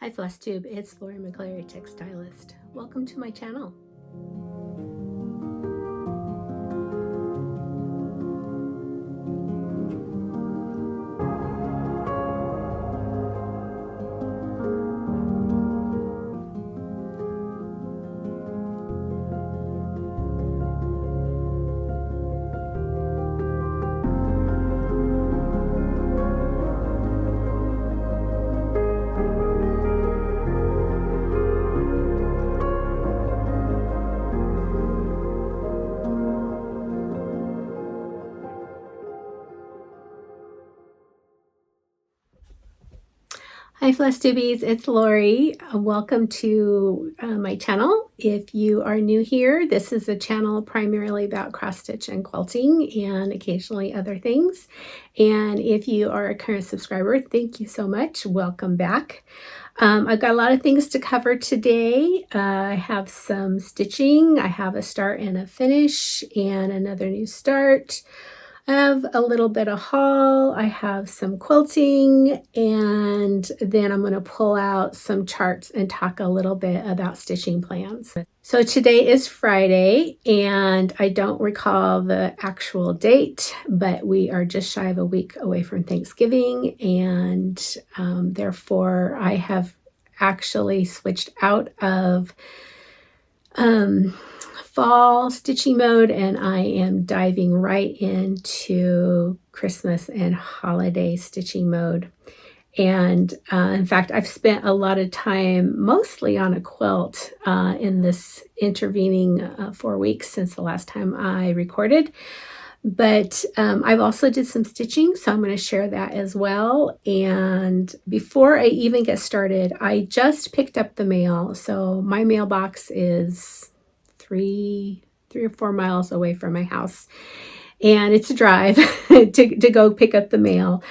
Hi Flosstube, it's Lori McCleary, Texstylust. Welcome to my channel. Hi Flosstubies, it's Lori. Welcome to my channel. If you are new here, this is a channel primarily about cross stitch and quilting and occasionally other things. And if you are a current subscriber, thank you so much. Welcome back. I've got a lot of things to cover today. I have some stitching, I have a start and a finish and another new start. I have a little bit of haul, I have some quilting, and then I'm going to pull out some charts and talk a little bit about stitching plans. So today is Friday, and I don't recall the actual date, but we are just shy of a week away from Thanksgiving, and therefore I have actually switched out of fall stitching mode, and I am diving right into Christmas and holiday stitching mode. And in fact, I've spent a lot of time mostly on a quilt in this intervening 4 weeks since the last time I recorded. But I've also did some stitching, so I'm going to share that as well. And before I even get started, I just picked up the mail. So my mailbox is three or 4 miles away from my house, and it's a drive to go pick up the mail.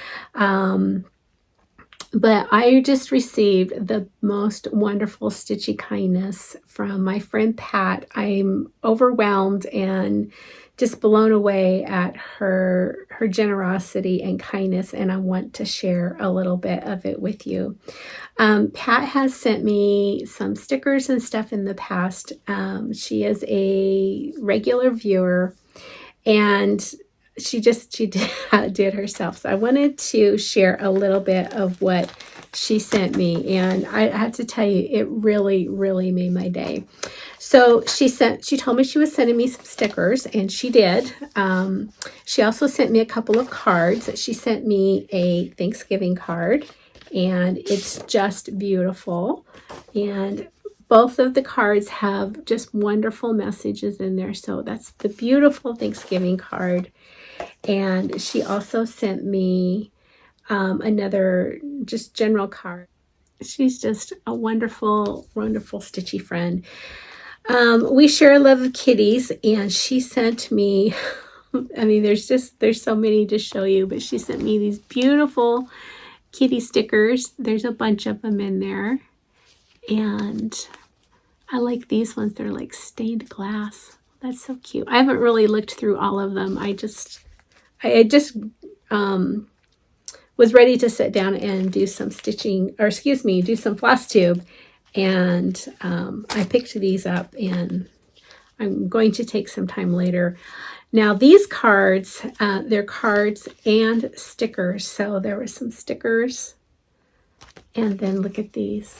But I just received the most wonderful stitchy kindness from my friend Pat. I'm overwhelmed and just blown away at her generosity and kindness, and I want to share a little bit of it with you. Pat has sent me some stickers and stuff in the past. She is a regular viewer, and she did herself. So I wanted to share a little bit of what she sent me, and I have to tell you, it really, really made my day. So she told me she was sending me some stickers, and she did. She also sent me a couple of cards. She sent me a Thanksgiving card, and it's just beautiful. And both of the cards have just wonderful messages in there. So that's the beautiful Thanksgiving card. And she also sent me another just general card. She's just a wonderful, wonderful stitchy friend. We share a love of kitties, and she sent me, I mean, there's so many to show you, but she sent me these beautiful kitty stickers. There's a bunch of them in there, and I like these ones. They're like stained glass. That's so cute. I haven't really looked through all of them. I just was ready to sit down and do some stitching, or excuse me, do some Flosstube. And I picked these up, and I'm going to take some time later. Now these cards, they're cards and stickers. So there were some stickers, and then look at these.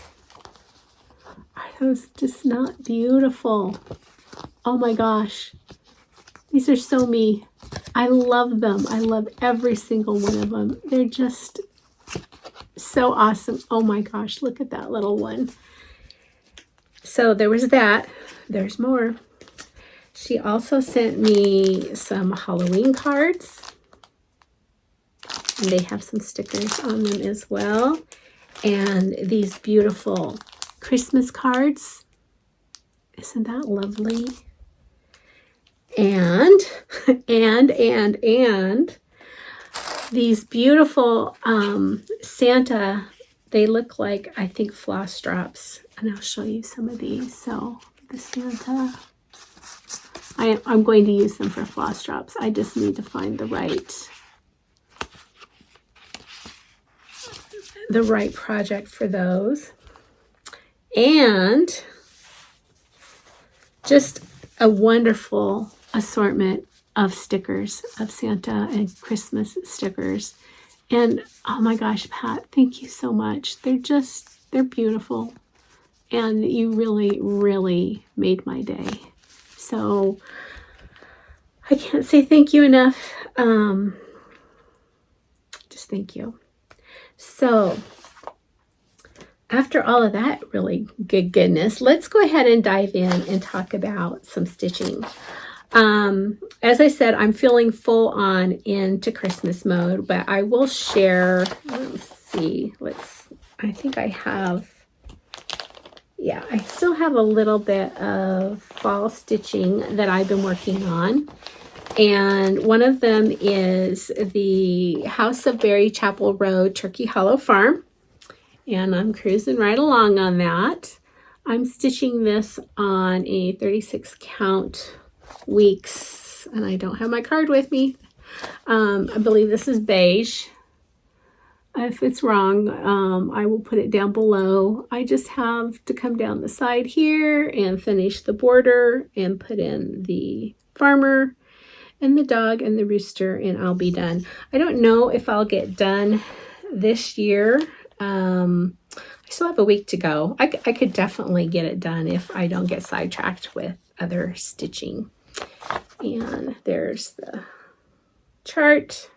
Are those just not beautiful? Oh my gosh. These are so me. I love them. I love every single one of them. They're just so awesome. Oh my gosh, look at that little one. So there was that. There's more. She also sent me some Halloween cards, and they have some stickers on them as well. And these beautiful Christmas cards. Isn't that lovely? And these beautiful Santa, they look like, I think, floss drops. And I'll show you some of these. So the Santa, I'm going to use them for floss drops. I just need to find the right project for those. And just a wonderful assortment of stickers, of Santa and Christmas stickers. And oh my gosh, Pat, thank you so much. They're beautiful. And you really, really made my day. So I can't say thank you enough. Just thank you. So after all of that really good goodness, let's go ahead and dive in and talk about some stitching. As I said, I'm feeling full on into Christmas mode, but I will share, let's see, I think I have, yeah, I still have a little bit of fall stitching that I've been working on. And one of them is the House of Berry Chapel Road Turkey Hollow Farm. And I'm cruising right along on that. I'm stitching this on a 36 count weeks, and I don't have my card with me. I believe this is beige. If it's wrong, I will put it down below. I just have to come down the side here and finish the border and put in the farmer and the dog and the rooster, and I'll be done. I don't know if I'll get done this year. I still have a week to go. I could definitely get it done if I don't get sidetracked with other stitching. And there's the chart.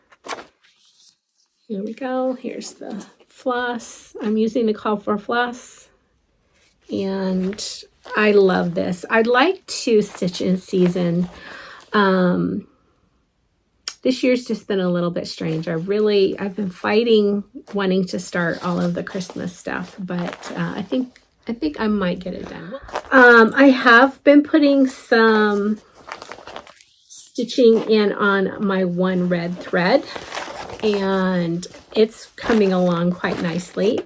Here we go. Here's the floss. I'm using the Call for Floss. And I love this. I'd like to stitch in season. This year's just been a little bit strange. I've been fighting wanting to start all of the Christmas stuff, but I think I might get it done. I have been putting some stitching in on my one red thread, and it's coming along quite nicely.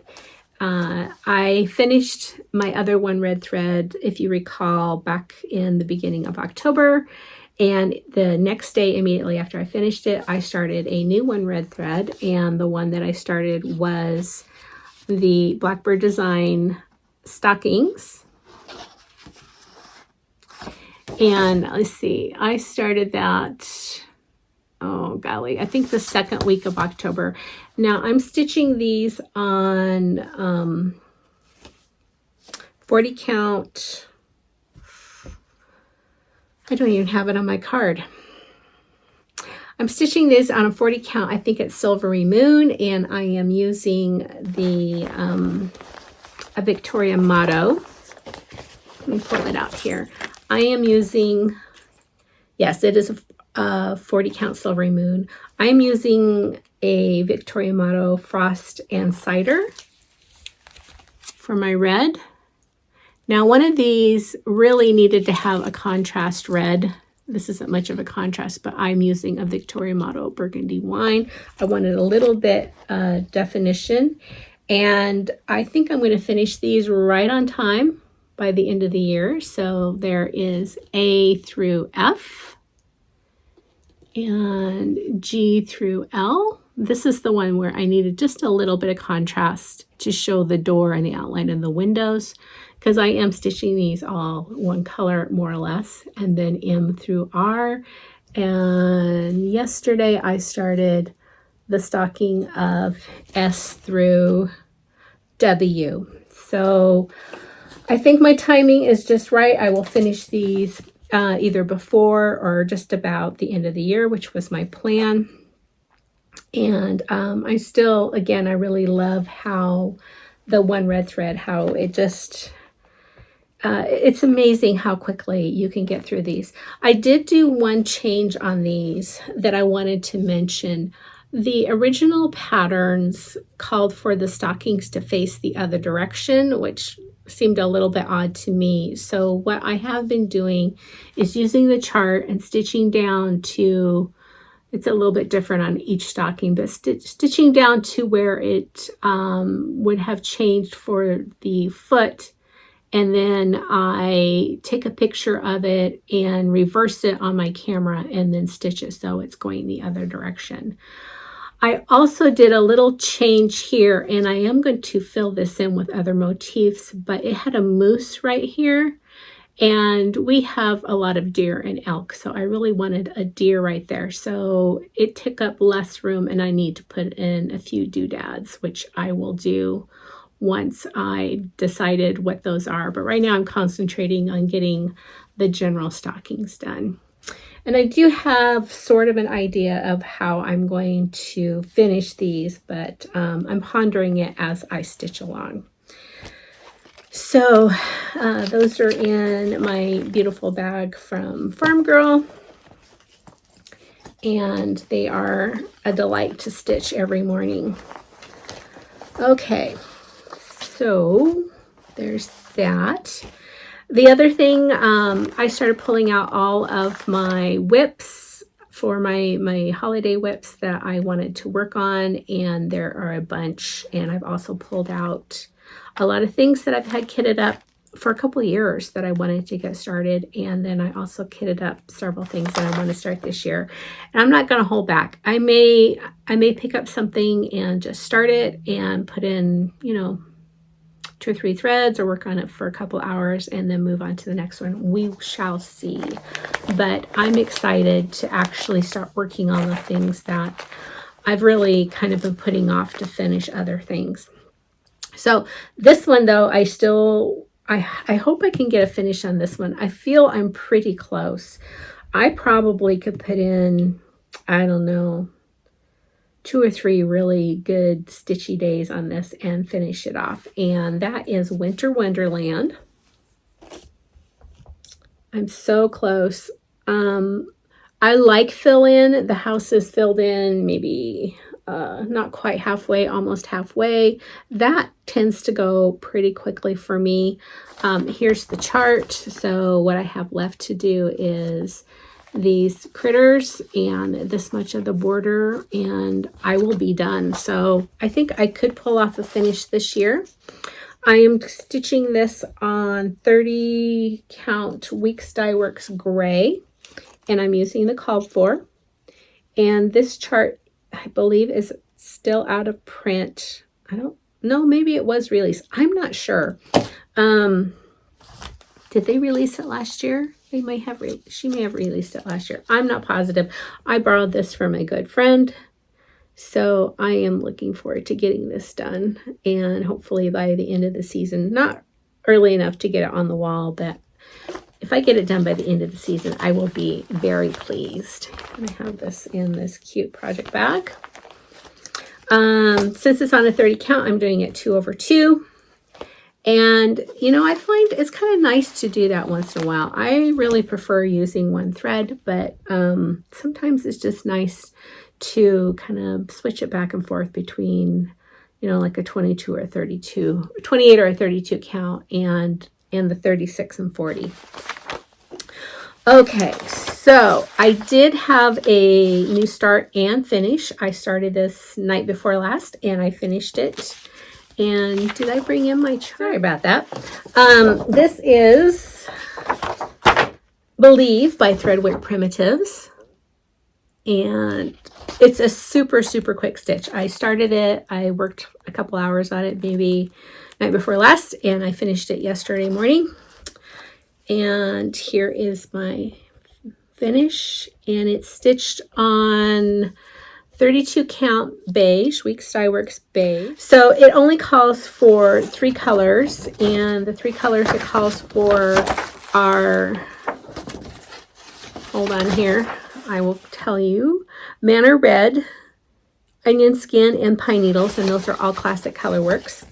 I finished my other one red thread, if you recall, back in the beginning of October. And the next day, immediately after I finished it, I started a new one red thread. And the one that I started was the Blackbird Design stockings. And let's see, I started that, oh golly, I think the second week of October. Now I'm stitching these on 40 count. I don't even have it on my card. I'm stitching this on a 40 count. I think it's Silvery Moon, and I am using the a Victoria motto. Let me pull it out here. I am using, yes, it is a 40 count Silvery Moon. I'm using a Victoria motto Frost and Cider for my red. Now, one of these really needed to have a contrast red. This isn't much of a contrast, but I'm using a Victoria Motto Burgundy Wine. I wanted a little bit definition, and I think I'm going to finish these right on time by the end of the year. So there is A through F and G through L. This is the one where I needed just a little bit of contrast to show the door and the outline of the windows, because I am stitching these all one color more or less, and then M through R. And yesterday I started the stocking of S through W. So I think my timing is just right. I will finish these either before or just about the end of the year, which was my plan. And I still, again, I really love how the one red thread, how it just, it's amazing how quickly you can get through these. I did do one change on these that I wanted to mention. The original patterns called for the stockings to face the other direction, which seemed a little bit odd to me. So what I have been doing is using the chart and stitching down to, it's a little bit different on each stocking, but stitching down to where it would have changed for the foot. And then I take a picture of it and reverse it on my camera and then stitch it so it's going the other direction. I also did a little change here, and I am going to fill this in with other motifs, but it had a moose right here, and we have a lot of deer and elk, so I really wanted a deer right there. So it took up less room, and I need to put in a few doodads, which I will do once I decided what those are. But right now I'm concentrating on getting the general stockings done. And I do have sort of an idea of how I'm going to finish these, but I'm pondering it as I stitch along. So those are in my beautiful bag from Farm Girl, and they are a delight to stitch every morning. Okay, so there's that. The other thing, I started pulling out all of my whips for my holiday whips that I wanted to work on, and there are a bunch. And I've also pulled out a lot of things that I've had kitted up for a couple of years that I wanted to get started, and then I also kitted up several things that I want to start this year. And I'm not going to hold back. I may pick up something and just start it and put in, you know, 2 or 3 threads, or work on it for a couple hours and then move on to the next one. We shall see. But I'm excited to actually start working on the things that I've really kind of been putting off to finish other things. So this one though, I hope I can get a finish on this one. I feel I'm pretty close. I probably could put in, I don't know, 2 or 3 really good stitchy days on this and finish it off. And that is Winter Wonderland. I'm so close. I like fill in. The house is filled in maybe not quite halfway, almost halfway. That tends to go pretty quickly for me. Here's the chart. So what I have left to do is these critters and this much of the border, and I will be done. So I think I could pull off a finish this year. I am stitching this on 30 count Weeks Dye Works gray, and I'm using the called for. And this chart, I believe, is still out of print. I don't know, maybe it was released. I'm not sure. Did they release it last year? They might have. She may have released it last year. I'm not positive. I borrowed this from a good friend, so I am looking forward to getting this done, and hopefully by the end of the season. Not early enough to get it on the wall, but if I get it done by the end of the season, I will be very pleased. And I have this in this cute project bag. Since it's on a 30 count, I'm doing it 2/2. And, you know, I find it's kind of nice to do that once in a while. I really prefer using one thread, but sometimes it's just nice to kind of switch it back and forth between, you know, like a 22 or 32, 28 or a 32 count and the 36 and 40. Okay, so I did have a new start and finish. I started this night before last and I finished it. And did I bring in my chart? Sorry about that. This is Believe by Threadwear Primitives. And it's a super, super quick stitch. I started it. I worked a couple hours on it, maybe night before last, and I finished it yesterday morning. And here is my finish. And it's stitched on 32 count beige, Weeks Dye Works beige. So it only calls for 3 colors, and the 3 colors it calls for are, hold on here, I will tell you, Manor Red, Onion Skin, and Pine Needles, and those are all classic colorworks.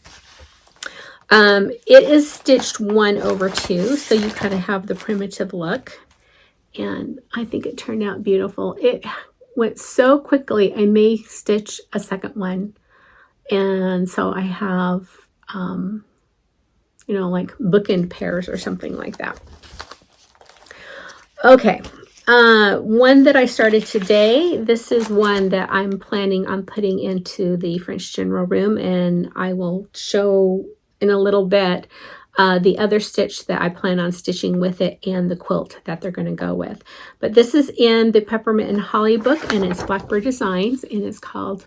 It is stitched 1/2, so you kind of have the primitive look, and I think it turned out beautiful. It went so quickly. I may stitch a second one, and so I have you know, like bookend pairs or something like that. Okay, one that I started today, this is one that I'm planning on putting into the French General Room, and I will show in a little bit. the other stitch that I plan on stitching with it and the quilt that they're going to go with. But this is in the Peppermint and Holly book, and it's Blackbird Designs, and it's called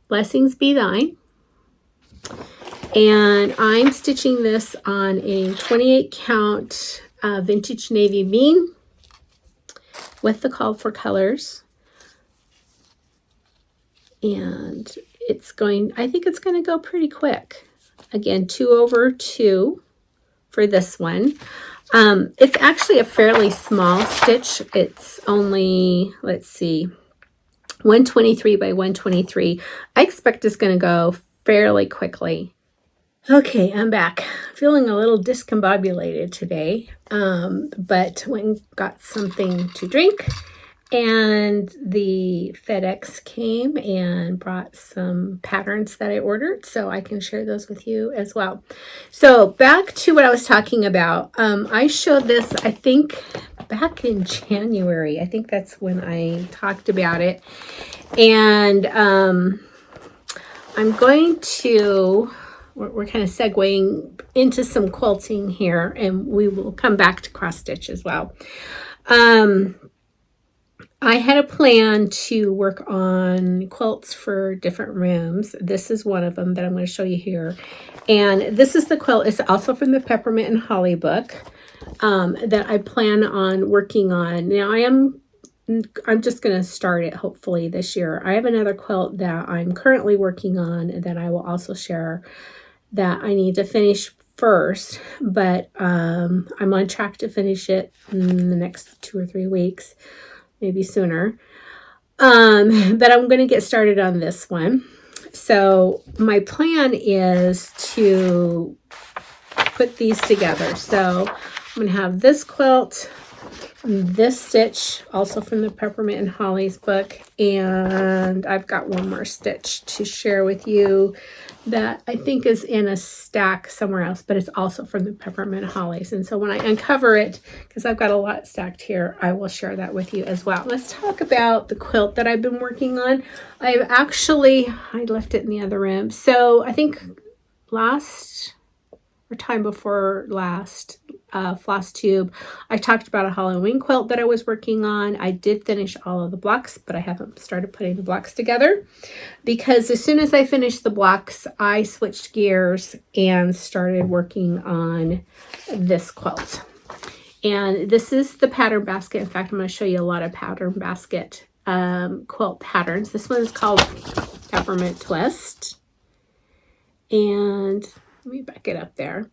Blessings Be Thine. And I'm stitching this on a 28 count vintage navy bean with the called for colors. And I think it's going to go pretty quick. Again, 2/2 for this one. It's actually a fairly small stitch. It's only, let's see, 123 by 123. I expect it's going to go fairly quickly. Okay, I'm back. Feeling a little discombobulated today, but went and got something to drink, and the FedEx came and brought some patterns that I ordered, so I can share those with you as well. So back to what I was talking about. I showed this, I think, back in January. I think that's when I talked about it. And I'm going to... We're kind of segueing into some quilting here, and we will come back to cross stitch as well. I had a plan to work on quilts for different rooms. This is one of them that I'm going to show you here. And this is the quilt. It's also from the Peppermint and Holly book that I plan on working on. Now, I'm just going to start it hopefully this year. I have another quilt that I'm currently working on that I will also share, that I need to finish first, but I'm on track to finish it in the next 2 or 3 weeks, maybe sooner. But I'm going to get started on this one. So my plan is to put these together. So I'm going to have this quilt, this stitch, also from the Peppermint and Holly's book, and I've got one more stitch to share with you that I think is in a stack somewhere else, but it's also from the Peppermint and Holly's. And so when I uncover it, because I've got a lot stacked here, I will share that with you as well. Let's talk about the quilt that I've been working on. I left it in the other room. So I think time before last, Flosstube, I talked about a Halloween quilt that I was working on. I did finish all of the blocks, but I haven't started putting the blocks together, because as soon as I finished the blocks, I switched gears and started working on this quilt. And this is the pattern basket. In fact, I'm going to show you a lot of pattern basket quilt patterns. This one is called Peppermint Twist. And let me back it up there.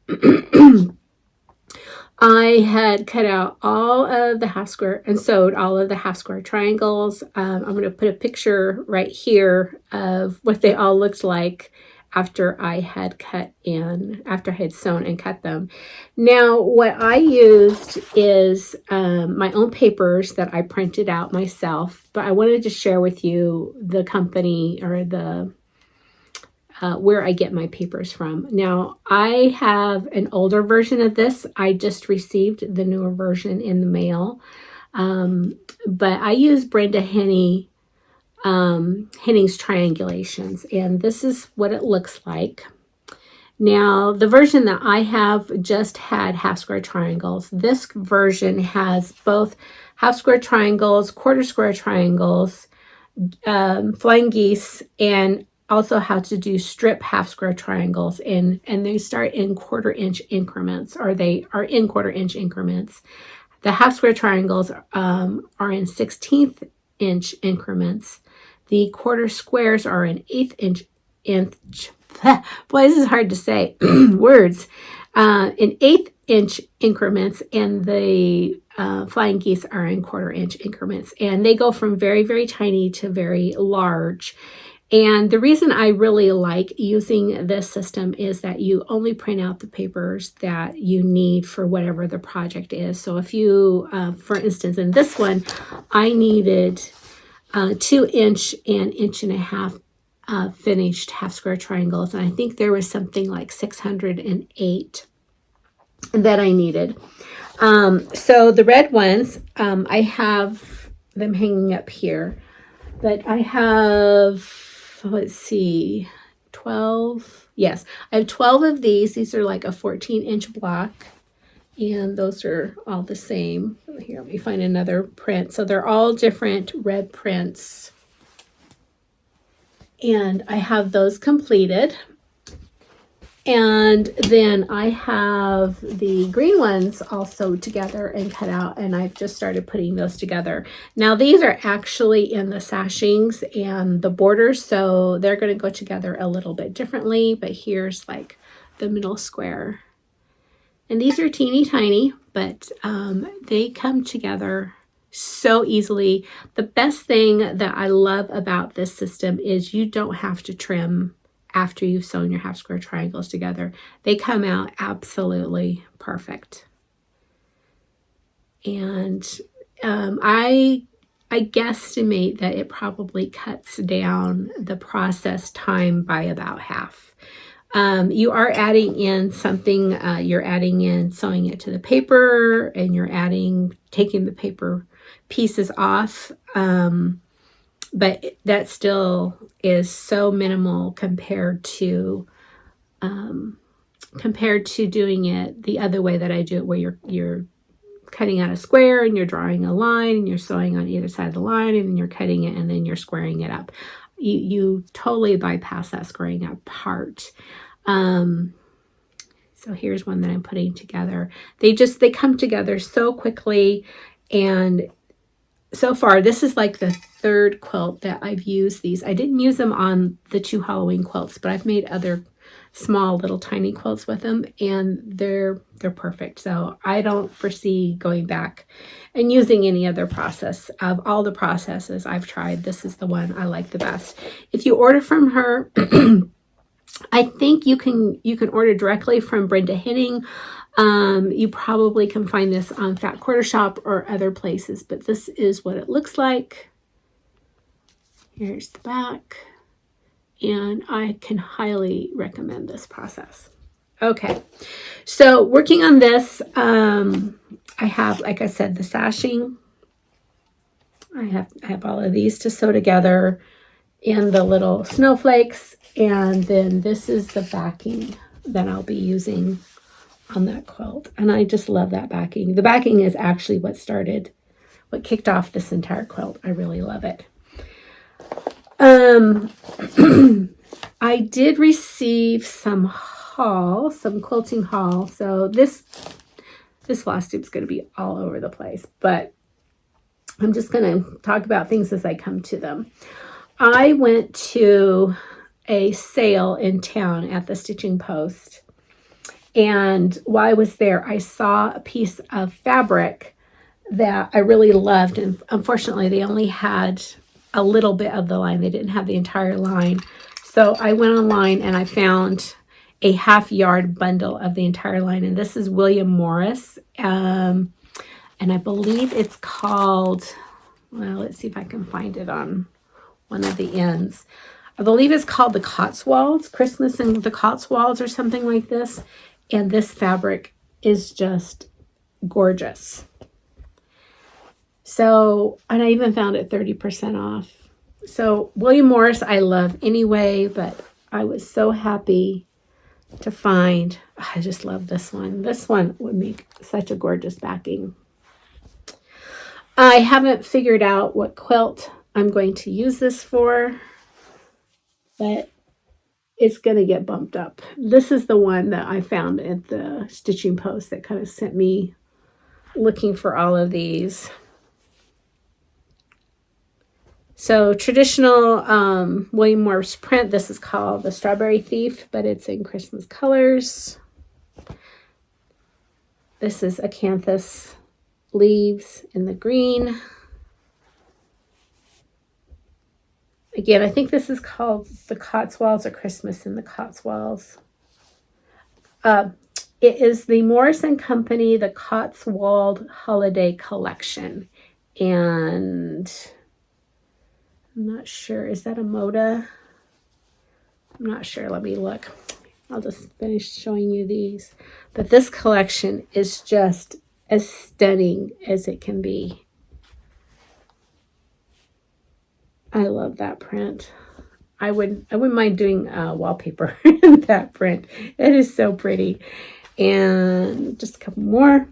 I had cut out all of the half square and sewed all of the half square triangles. I'm going to put a picture right here of what they all looked like after I had sewn and cut them. Now, what I used is my own papers that I printed out myself, but I wanted to share with you the company or the where I get my papers from. Now, I have an older version of this. I just received the newer version in the mail. But I use Brenda Henning's triangulations, and this is what it looks like. Now, the version that I have just had half square triangles. This version has both half square triangles, quarter square triangles, flying geese, and also how to do strip half square triangles, and they start in 1/4 inch increments, or they are in 1/4 inch increments. The half square triangles are in 1/16 inch increments. The quarter squares are in 1/8 inch. Boy, this is hard to say. Words. In 1/8 inch increments, and the flying geese are in 1/4 inch increments, and they go from very, very tiny to very large. And the reason I really like using this system is that you only print out the papers that you need for whatever the project is. So if you, for instance, in this one, I needed 2 inch and 1.5 inch finished half square triangles. And I think there was something like 608 that I needed. So the red ones, I have them hanging up here, but I have, let's see, 12 Yes, I have 12 of these. These are like a 14-inch block. And those are all the same. Here, let me find another print. So they're all different red prints. And I have those completed. And then I have the green ones also together and cut out, and I've just started putting those together. Now these are actually in the sashings and the borders, so they're going to go together a little bit differently, but here's like the middle square. And these are teeny tiny, but they come together so easily. The best thing that I love about this system is you don't have to trim after you've sewn your half square triangles together. They come out absolutely perfect. And I guesstimate that it probably cuts down the process time by about half. You are adding in something, you're adding in sewing it to the paper, and you're taking the paper pieces off. But that still is so minimal compared to doing it the other way that I do it, where you're cutting out a square and you're drawing a line and you're sewing on either side of the line, and then you're cutting it and then you're squaring it up. You totally bypass that squaring up part. So here's one that I'm putting together. They come together so quickly, and so far, this is like the third quilt that I've used these. I didn't use them on the 2 Halloween quilts, but I've made other small little tiny quilts with them, and they're perfect. So I don't foresee going back and using any other process. Of all the processes I've tried, this is the one I like the best. If you order from her, I think you can order directly from Brenda Henning. You probably can find this on Fat Quarter Shop or other places, but this is what it looks like. Here's the back, and I can highly recommend this process. Okay, so working on this, I have, like I said, the sashing. I have all of these to sew together, and the little snowflakes, and then this is the backing that I'll be using on that quilt, and I just love that backing. The backing is actually what kicked off this entire quilt. I really love it. I did receive some quilting haul, so this Flosstube is going to be all over the place, but I'm just going to talk about things as I come to them. I went to a sale in town at the Stitching Post, and while I was there, I saw a piece of fabric that I really loved, and unfortunately they only had a little bit of the line. They didn't have the entire line. So I went online and I found a half-yard bundle of the entire line, and this is William Morris, and I believe it's called, well, let's see if I can find it on one of the ends. I believe it's called the Cotswolds, Christmas in the Cotswolds or something like this. And this fabric is just gorgeous. So, and I even found it 30% off. So William Morris I love anyway, but I was so happy to find, I just love this one. This one would make such a gorgeous backing. I haven't figured out what quilt I'm going to use this for, but it's going to get bumped up. This is the one that I found at the Stitching Post that kind of sent me looking for all of these. So traditional William Morris print. This is called the Strawberry Thief, but it's in Christmas colors. This is acanthus leaves in the green. Again, I think this is called the Cotswolds or Christmas in the Cotswolds. It is the Morris & Company, the Cotswold Holiday Collection. And I'm not sure. Is that a Moda? I'm not sure. Let me look. I'll just finish showing you these. But this collection is just as stunning as it can be. I love that print. I wouldn't mind doing wallpaper in that print. It is so pretty. And just a couple more.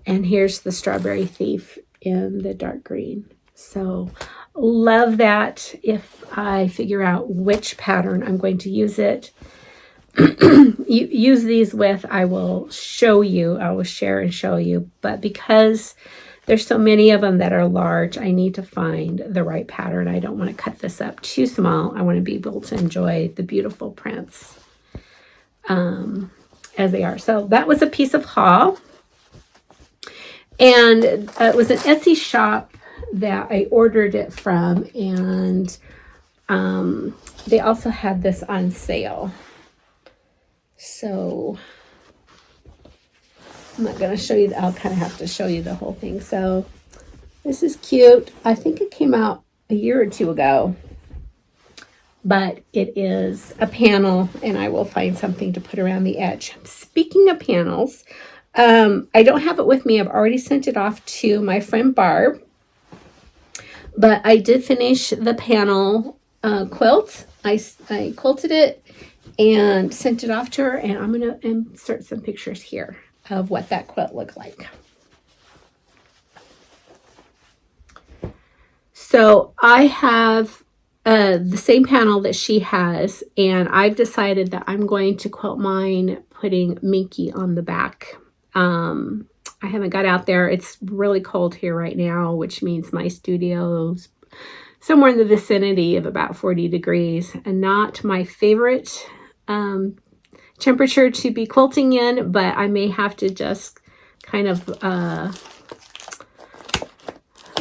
And here's the Strawberry Thief in the dark green. So love that. If I figure out which pattern I'm going to use use these with, I will show you. I will share and show you. But because there's so many of them that are large, I need to find the right pattern. I don't want to cut this up too small. I want to be able to enjoy the beautiful prints as they are. So that was a piece of haul. And it was an Etsy shop that I ordered it from. And they also had this on sale. So I'm not going to show you. I'll kind of have to show you the whole thing. So this is cute. I think it came out a year or two ago. But it is a panel, and I will find something to put around the edge. Speaking of panels, I don't have it with me. I've already sent it off to my friend Barb. But I did finish the panel quilt. I quilted it and sent it off to her. And I'm going to insert some pictures here of what that quilt looked like. So I have the same panel that she has, and I've decided that I'm going to quilt mine putting Minky on the back. I haven't got out there. It's really cold here right now, which means my studio's somewhere in the vicinity of about 40 degrees, and not my favorite temperature to be quilting in, but I may have to just kind of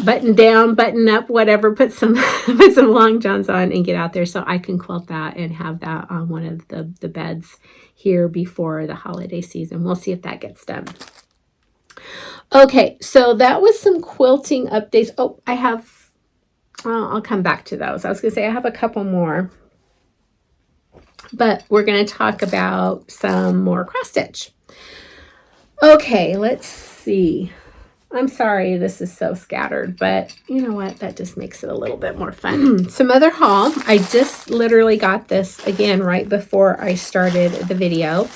button down, button up, whatever, put some long johns on and get out there so I can quilt that and have that on one of the beds here before the holiday season. We'll see if that gets done. Okay, so that was some quilting updates. Oh, I'll come back to those. I was going to say I have a couple more, but we're going to talk about some more cross stitch. Okay, let's see. I'm sorry this is so scattered, but you know what? That just makes it a little bit more fun. Some other haul. I just literally got this again right before I started the video.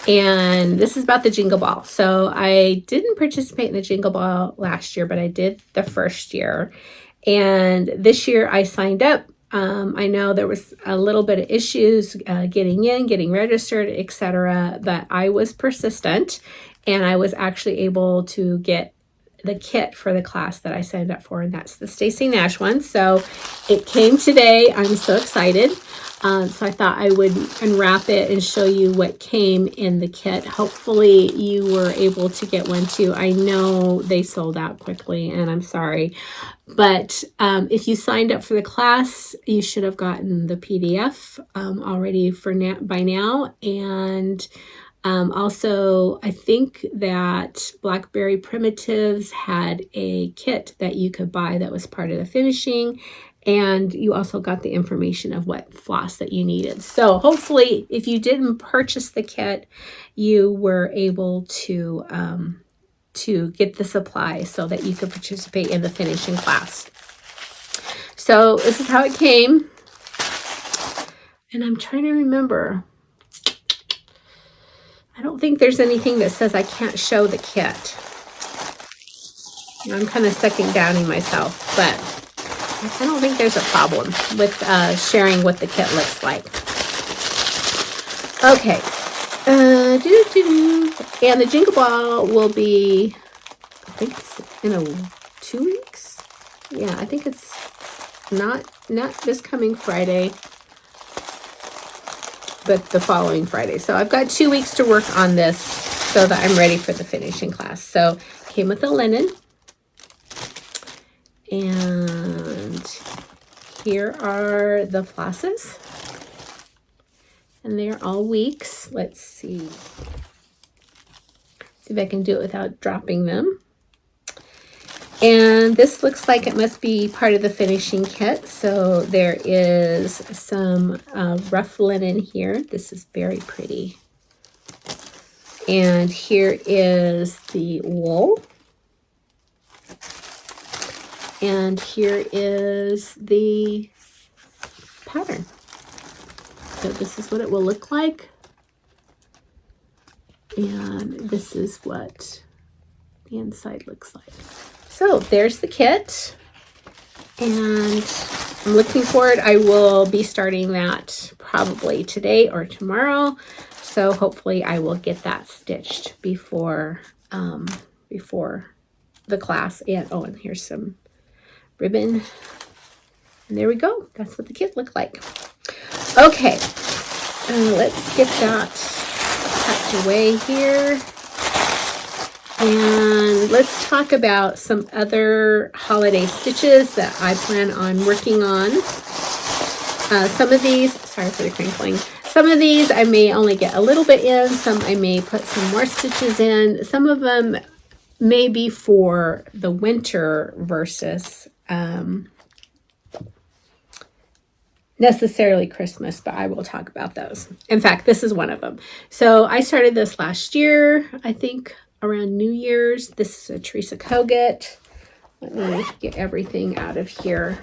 And this is about the Jingle Ball. So I didn't participate in the Jingle Ball last year, but I did the first year. And this year I signed up. I know there was a little bit of issues getting in, getting registered, etc. But I was persistent, and I was actually able to get the kit for the class that I signed up for, and that's the Stacey Nash one. So it came today. I'm so excited. So I thought I would unwrap it and show you what came in the kit. Hopefully you were able to get one too. I know they sold out quickly, and I'm sorry. But if you signed up for the class, you should have gotten the PDF already by now. And also, I think that Blackberry Primitives had a kit that you could buy that was part of the finishing, and you also got the information of what floss that you needed. So hopefully, if you didn't purchase the kit, you were able to get the supplies so that you could participate in the finishing class. So this is how it came, and I'm trying to remember. I don't think there's anything that says I can't show the kit. I'm kind of second downing myself, but I don't think there's a problem with sharing what the kit looks like. Okay. And the Jingle Ball will be, I think it's in 2 weeks. Yeah, I think it's not this coming Friday, but the following Friday. So I've got 2 weeks to work on this so that I'm ready for the finishing class. So came with the linen. And here are the flosses. And they're all weeks. Let's see. See if I can do it without dropping them. And this looks like it must be part of the finishing kit. So there is some rough linen here. This is very pretty. And here is the wool. And here is the pattern. So this is what it will look like. And this is what the inside looks like. So there's the kit. And I'm looking forward. I will be starting that probably today or tomorrow. So hopefully I will get that stitched before the class. And oh, and here's some ribbon. And there we go. That's what the kit looked like. Okay, let's get that tucked away here. And let's talk about some other holiday stitches that I plan on working on. Some of these, sorry for the crinkling, some of these I may only get a little bit in, some I may put some more stitches in. Some of them may be for the winter versus necessarily Christmas, but I will talk about those. In fact, this is one of them. So I started this last year, I think around New Year's. This is a Teresa Kogut. Let me get everything out of here.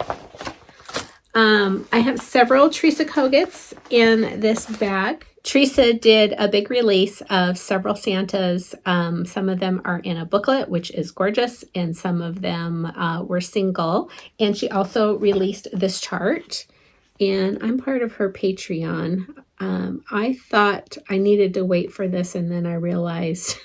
I have several Teresa Koguts in this bag. Teresa did a big release of several Santas. Some of them are in a booklet, which is gorgeous, and some of them were single. And she also released this chart, and I'm part of her Patreon. I thought I needed to wait for this, and then I realized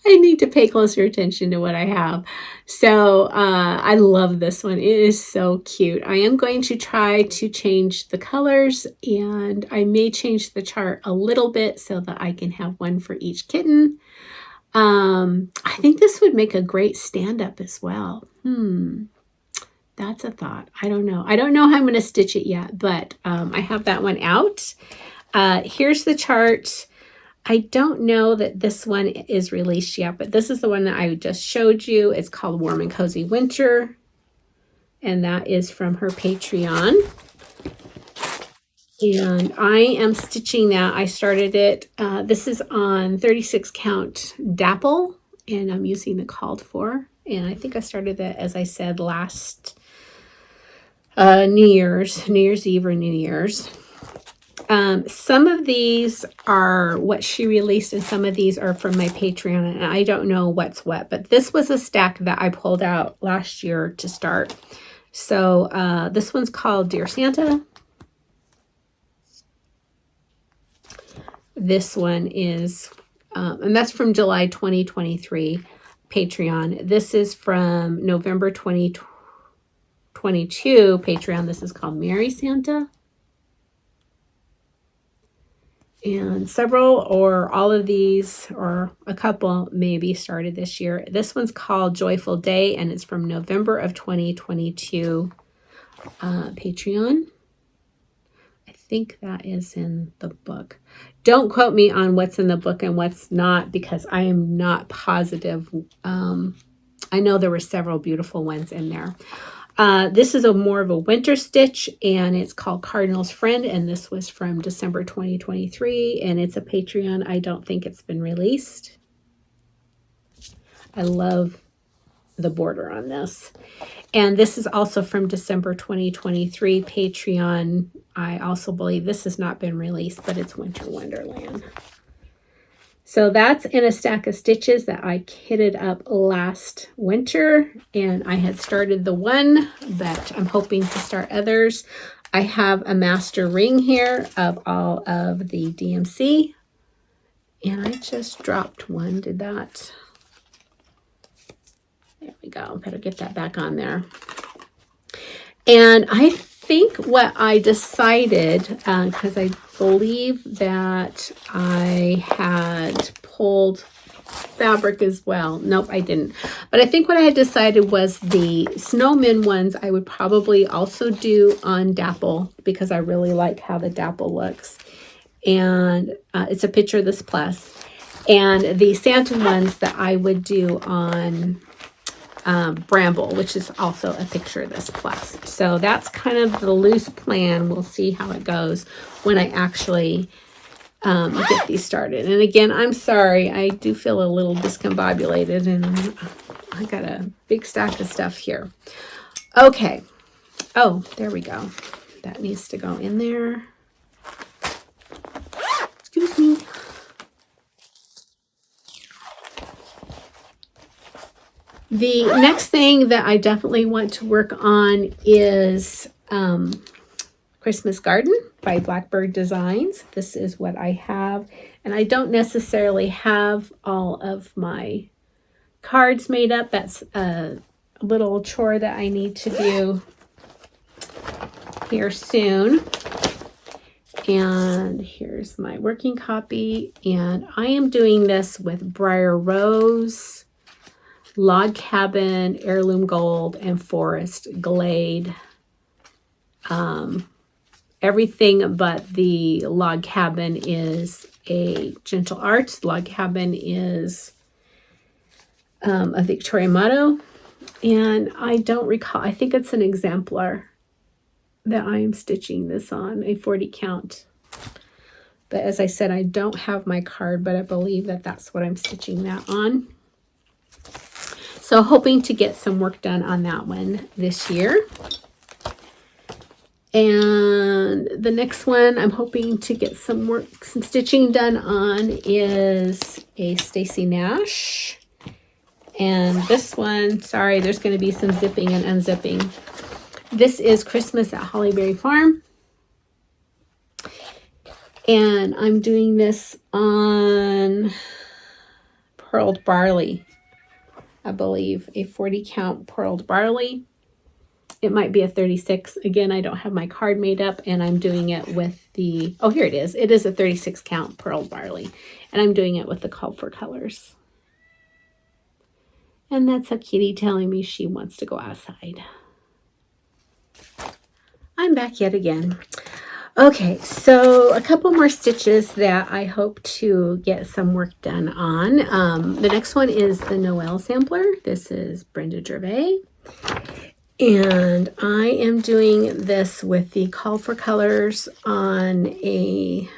I need to pay closer attention to what I have. So I love this one. It is so cute. I am going to try to change the colors, and I may change the chart a little bit so that I can have one for each kitten. I think this would make a great stand-up as well. That's a thought. I don't know. I don't know how I'm going to stitch it yet, but I have that one out. Here's the chart. I don't know that this one is released yet, but this is the one that I just showed you. It's called Warm and Cozy Winter, and that is from her Patreon. And I am stitching that. I started it. This is on 36 count dapple, and I'm using the called for. And I think I started that, as I said, last New Year's Eve or New Year's. Some of these are what she released, and some of these are from my Patreon, and I don't know what's what, but this was a stack that I pulled out last year to start. So this one's called Dear Santa. This one is, and that's from July 2023 Patreon. This is from November 2022 Patreon. This is called Merry Santa. And several or all of these, or a couple maybe, started this year. This one's called Joyful Day, and it's from November of 2022 Patreon. I think that is in the book. Don't quote me on what's in the book and what's not, because I am not positive. I know there were several beautiful ones in there. This is more of a winter stitch, and it's called Cardinal's Friend, and this was from December 2023, and it's a Patreon. I don't think it's been released. I love the border on this. And this is also from December 2023 Patreon. I also believe this has not been released, but it's Winter Wonderland. So that's in a stack of stitches that I kitted up last winter, and I had started the one, but I'm hoping to start others. I have a master ring here of all of the DMC, and I just dropped one. Did that? There we go. Better get that back on there. And I think what I decided, because I believe that I had pulled fabric as well. Nope, I didn't. But I think what I had decided was the snowman ones I would probably also do on dapple, because I really like how the dapple looks. And it's a picture of this plus. And the Santa ones that I would do on Bramble, which is also a picture of this plus. So that's kind of the loose plan. We'll see how it goes when I actually get these started. And again, I'm sorry, I do feel a little discombobulated, and I got a big stack of stuff here. Okay. Oh, there we go. that needs to go in there. Excuse me. The next thing that I definitely want to work on is Christmas Garden by Blackbird Designs. This is what I have, and I don't necessarily have all of my cards made up. That's a little chore that I need to do here soon. And here's my working copy, and I am doing this with Briar Rose, Log Cabin, Heirloom Gold, and Forest Glade. Everything but the Log Cabin is a Gentle Arts. Log Cabin is a Victoria Motto, and I don't recall, I think it's an exemplar that I am stitching this on, a 40 count. But as I said, I don't have my card, but I believe that that's what I'm stitching that on. So hoping to get some work done on that one this year. And the next one I'm hoping to get some stitching done on is a Stacy Nash. And this one, sorry, there's going to be some zipping and unzipping. This is Christmas at Hollyberry Farm. And I'm doing this on Pearled Barley, I believe, a 40 count Pearled Barley. It might be a 36. Again, I don't have my card made up, and I'm doing it with the, oh, here it is. It is a 36 count Pearled Barley, and I'm doing it with the Call for Colors. And that's a kitty telling me she wants to go outside. I'm back yet again. Okay, so a couple more stitches that I hope to get some work done on. The next one is the Noel sampler. This is Brenda Gervais. And I am doing this with the Call for Colors on a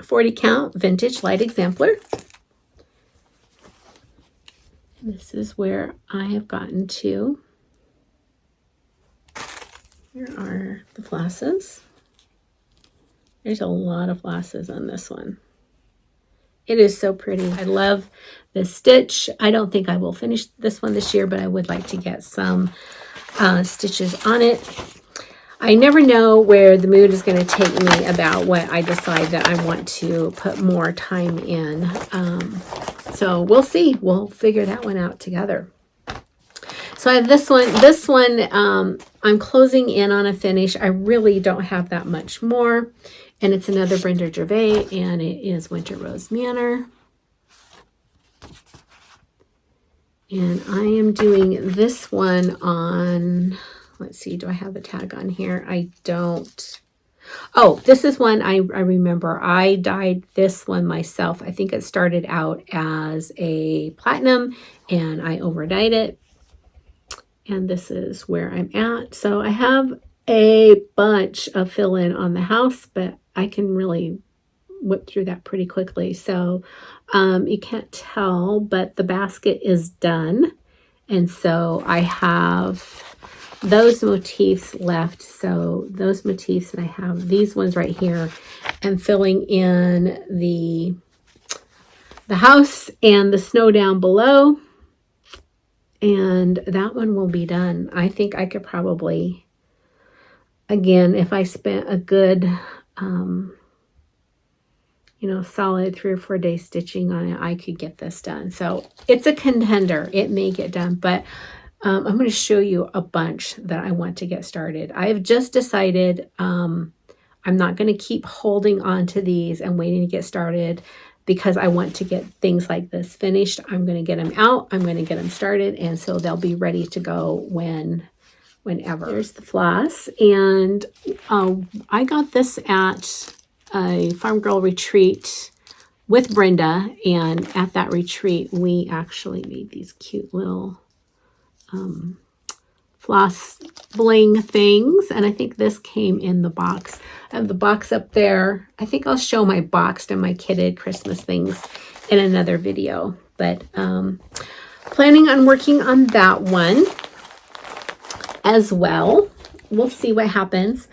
40 count vintage light exemplar. This is where I have gotten to. Here are the flosses. There's a lot of flosses on this one. It is so pretty. I love this stitch. I don't think I will finish this one this year, but I would like to get some stitches on it. I never know where the mood is going to take me about what I decide that I want to put more time in. So we'll see. We'll figure that one out together. So I have this one. This one, I'm closing in on a finish. I really don't have that much more. And it's another Brenda Gervais, and it is Winter Rose Manor. And I am doing this one on, let's see, do I have the tag on here? I don't. Oh, this is one I remember. I dyed this one myself. I think it started out as a platinum, and I overdyed it. And this is where I'm at. So I have a bunch of fill-in on the house, but I can really whip through that pretty quickly. So you can't tell, but the basket is done. And so I have those motifs left. So those motifs that I have, these ones right here, and filling in the house and the snow down below. And that one will be done. I think I could probably, again, if I spent a good, solid 3 or 4 days stitching on it, I could get this done. So it's a contender. It may get done, but I'm going to show you a bunch that I want to get started. I have just decided I'm not going to keep holding on to these and waiting to get started, because I want to get things like this finished. I'm going to get them out. I'm going to get them started. And so they'll be ready to go whenever. Here's the floss. And I got this at a Farm Girl retreat with Brenda. And at that retreat, we actually made these cute little floss bling things, and I think this came in the box. I have the box up there. I think I'll show my boxed and my kitted Christmas things in another video, but planning on working on that one as well. we'll see what happens.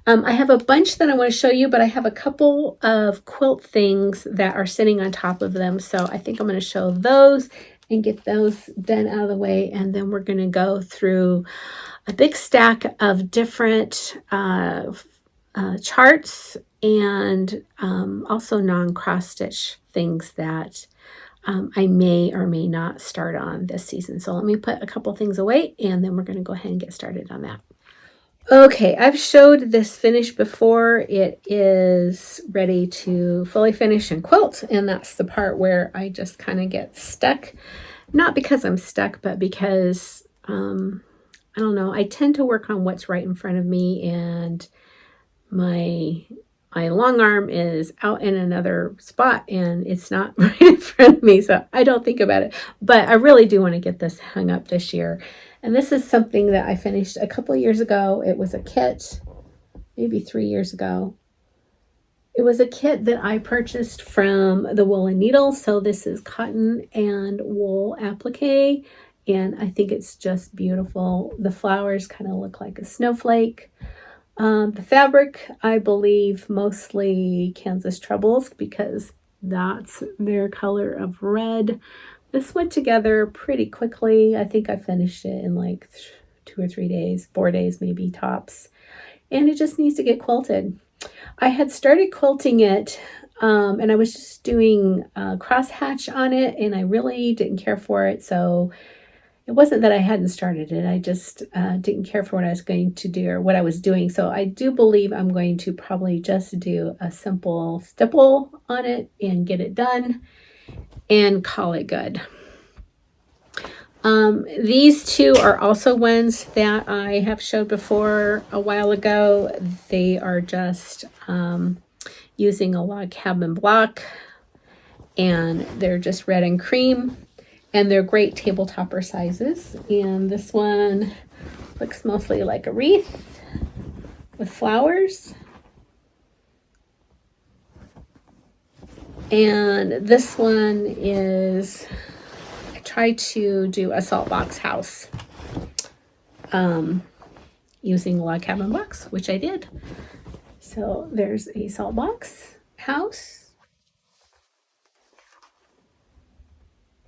I have a bunch that I want to show you, but I have a couple of quilt things that are sitting on top of them. So I think I'm going to show those and get those done out of the way. And then we're going to go through a big stack of different charts and also non-cross stitch things that I may or may not start on this season. So let me put a couple things away and then we're going to go ahead and get started on that. Okay, I've showed this finish before. It is ready to fully finish and quilt, and that's the part where I just kind of get stuck. Not because I'm stuck, but because, I don't know, I tend to work on what's right in front of me, and my long arm is out in another spot and it's not right in front of me, so I don't think about it. But I really do want to get this hung up this year. And this is something that I finished a couple of years ago. It was a kit, maybe 3 years ago. It was a kit that I purchased from the Woolen Needle. So this is cotton and wool applique, and I think it's just beautiful. The flowers kind of look like a snowflake. The fabric, I believe, mostly Kansas Troubles because that's their color of red. This went together pretty quickly. I think I finished it in like 2 or 3 days, 4 days maybe tops. And it just needs to get quilted. I had started quilting it and I was just doing crosshatch on it and I really didn't care for it. So it wasn't that I hadn't started it. I just didn't care for what I was going to do or what I was doing. So I do believe I'm going to probably just do a simple stipple on it and get it done and call it good. These two are also ones that I have showed before a while ago. They are just using a log cabin block, and they're just red and cream, and they're great table topper sizes. And this one looks mostly like a wreath with flowers. And this one is, I tried to do a salt box house using log cabin blocks, which I did. So there's a salt box house.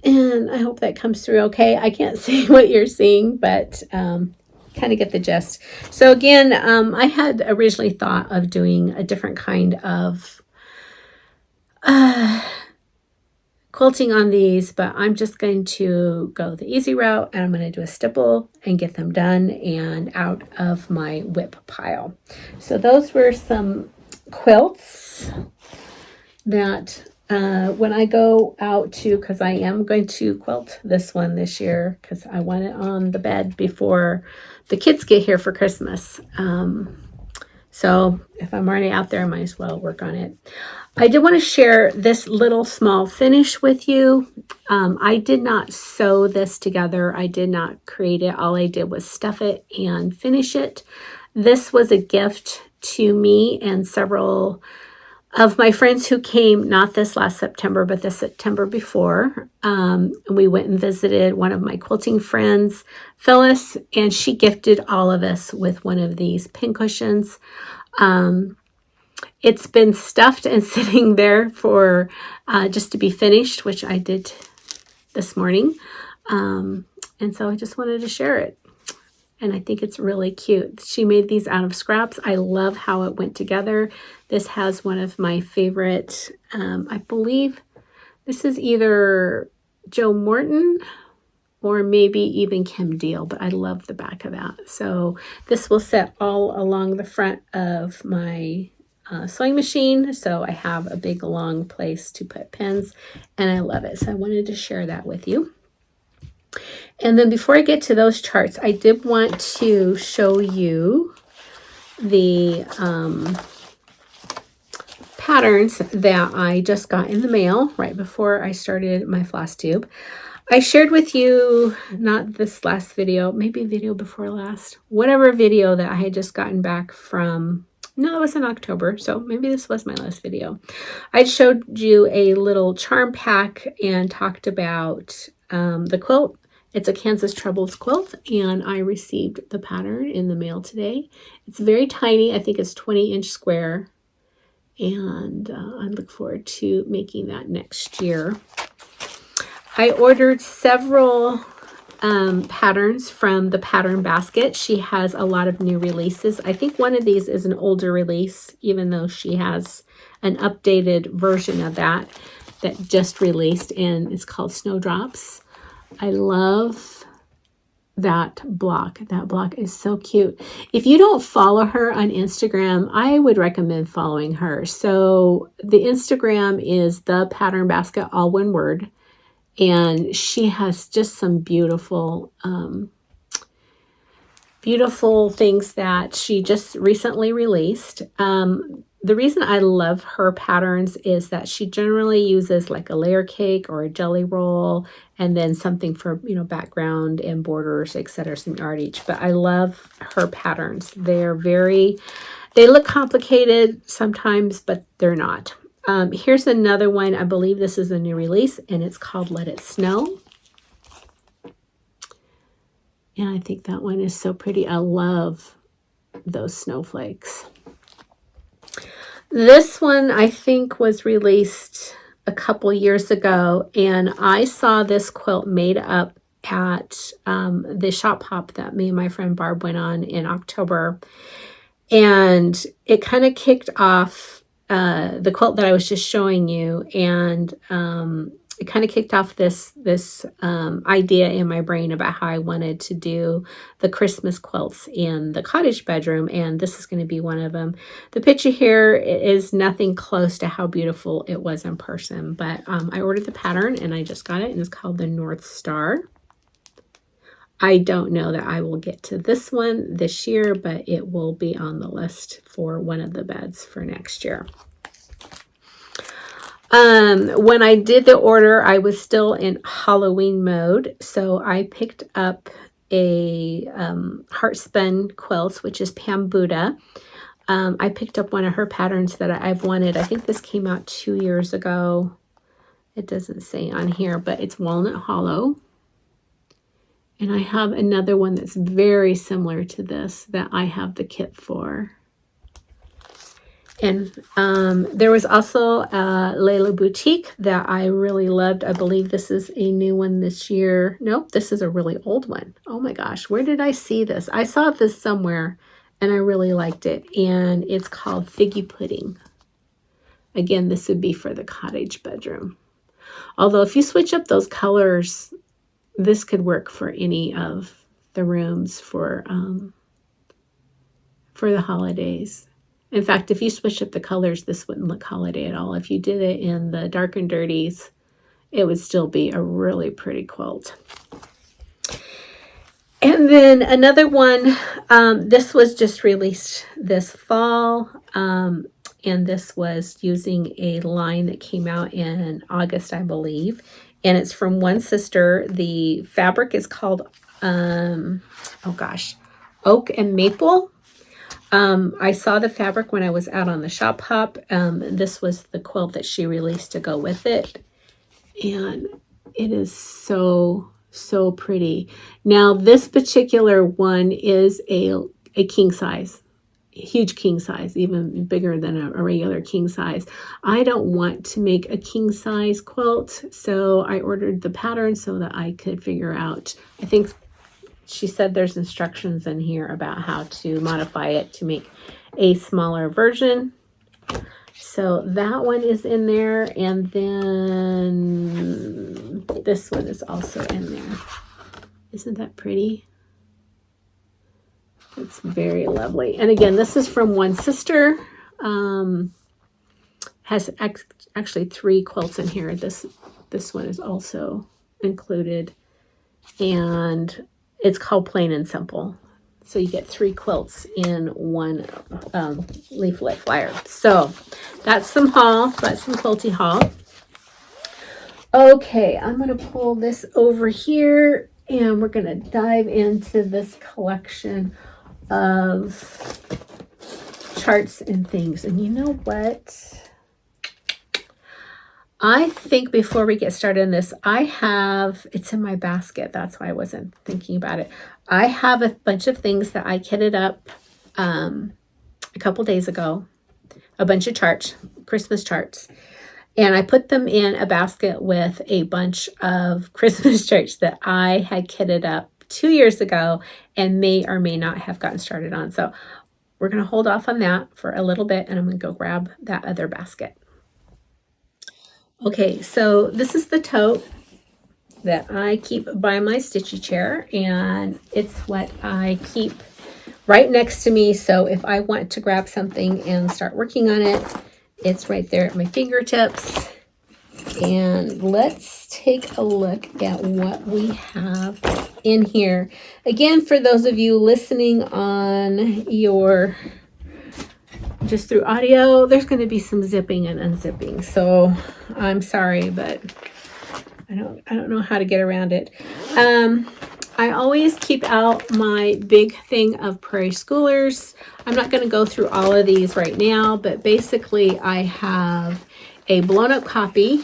And I hope that comes through okay. I can't see what you're seeing, but kind of get the gist. So again, I had originally thought of doing a different kind of quilting on these, but I'm just going to go the easy route and I'm going to do a stipple and get them done and out of my whip pile. So those were some quilts that when I go out to, because I am going to quilt this one this year because I want it on the bed before the kids get here for Christmas. So if I'm already out there, I might as well work on it. I did want to share this little small finish with you. I did not sew this together. I did not create it. All I did was stuff it and finish it. This was a gift to me and several of my friends who came, not this last September, but the September before. We went and visited one of my quilting friends, Phyllis, and she gifted all of us with one of these pincushions. It's been stuffed and sitting there for just to be finished, which I did this morning. And so I just wanted to share it. And I think it's really cute. She made these out of scraps. I love how it went together. This has one of my favorite, I believe this is either Joe Morton or maybe even Kim Deal, but I love the back of that. So this will sit all along the front of my sewing machine. So I have a big long place to put pins and I love it. So I wanted to share that with you. And then before I get to those charts, I did want to show you the patterns that I just got in the mail right before I started my Flosstube. I shared with you, not this last video, maybe video before last, whatever video that I had just gotten back from, no, it was in October, so maybe this was my last video. I showed you a little charm pack and talked about the quilt It's a Kansas Troubles quilt, and I received the pattern in the mail today. It's very tiny. I think it's 20-inch square, and I look forward to making that next year. I ordered several patterns from the pattern basket. She has a lot of new releases. I think one of these is an older release, even though she has an updated version of that just released, and it's called Snowdrops. I love that block. That block is so cute. If you don't follow her on Instagram, I would recommend following her. So the Instagram is the pattern basket, all one word. And she has just some beautiful, beautiful things that she just recently released. The reason I love her patterns is that she generally uses like a layer cake or a jelly roll, and then something for, you know, background and borders, etc., some art each. But I love her patterns. They look complicated sometimes, but they're not. Here's another one. I believe this is a new release, and it's called Let It Snow. And I think that one is so pretty. I love those snowflakes. This one, I think, was released a couple years ago, and I saw this quilt made up at the shop hop that me and my friend Barb went on in October. And it kind of kicked off the quilt that I was just showing you, and it kind of kicked off this idea in my brain about how I wanted to do the Christmas quilts in the cottage bedroom, and this is going to be one of them. The picture here is nothing close to how beautiful it was in person, but I ordered the pattern and I just got it, and it's called the North Star. I don't know that I will get to this one this year, but it will be on the list for one of the beds for next year. When I did the order, I was still in Halloween mode, so I picked up a Heartspun quilt, which is Pam Buddha. I picked up one of her patterns that I've wanted. I think this came out 2 years ago. It doesn't say on here, but it's Walnut Hollow. And I have another one that's very similar to this that I have the kit for. And there was also Layla Boutique that I really loved. I believe this is a new one this year. Nope, this is a really old one. Oh my gosh, where did I see this? I saw this somewhere and I really liked it. And it's called Figgy Pudding. Again, this would be for the cottage bedroom. Although if you switch up those colors, this could work for any of the rooms for the holidays. In fact, if you switch up the colors, this wouldn't look holiday at all. If you did it in the dark and dirties, it would still be a really pretty quilt. And then another one, this was just released this fall, and this was using a line that came out in August, I believe. And it's from One Sister. The fabric is called, Oak and Maple. I saw the fabric when I was out on the shop hop. This was the quilt that she released to go with it. And it is so, so pretty. Now, this particular one is a king size, a huge king size, even bigger than a regular king size. I don't want to make a king size quilt, so I ordered the pattern so that I could figure out, I think she said there's instructions in here about how to modify it to make a smaller version. So that one is in there. And then this one is also in there. Isn't that pretty? It's very lovely. And again, this is from One Sister. Has actually 3 quilts in here. This one is also included. And it's called Plain and Simple. So you get 3 quilts in one leaflet flyer. So that's some haul. That's some quilty haul. Okay, I'm going to pull this over here and we're going to dive into this collection of charts and things. And you know what? I think before we get started on this, it's in my basket. That's why I wasn't thinking about it. I have a bunch of things that I kitted up a couple days ago, a bunch of charts, Christmas charts. And I put them in a basket with a bunch of Christmas charts that I had kitted up 2 years ago and may or may not have gotten started on. So we're going to hold off on that for a little bit, and I'm going to go grab that other basket. Okay, so this is the tote that I keep by my Stitchy chair, and it's what I keep right next to me. So if I want to grab something and start working on it, it's right there at my fingertips. And let's take a look at what we have in here. Again, for those of you listening on your just through audio, there's going to be some zipping and unzipping. So I'm sorry, but I don't know how to get around it. I always keep out my big thing of Prairie Schoolers. I'm not going to go through all of these right now, but basically I have a blown up copy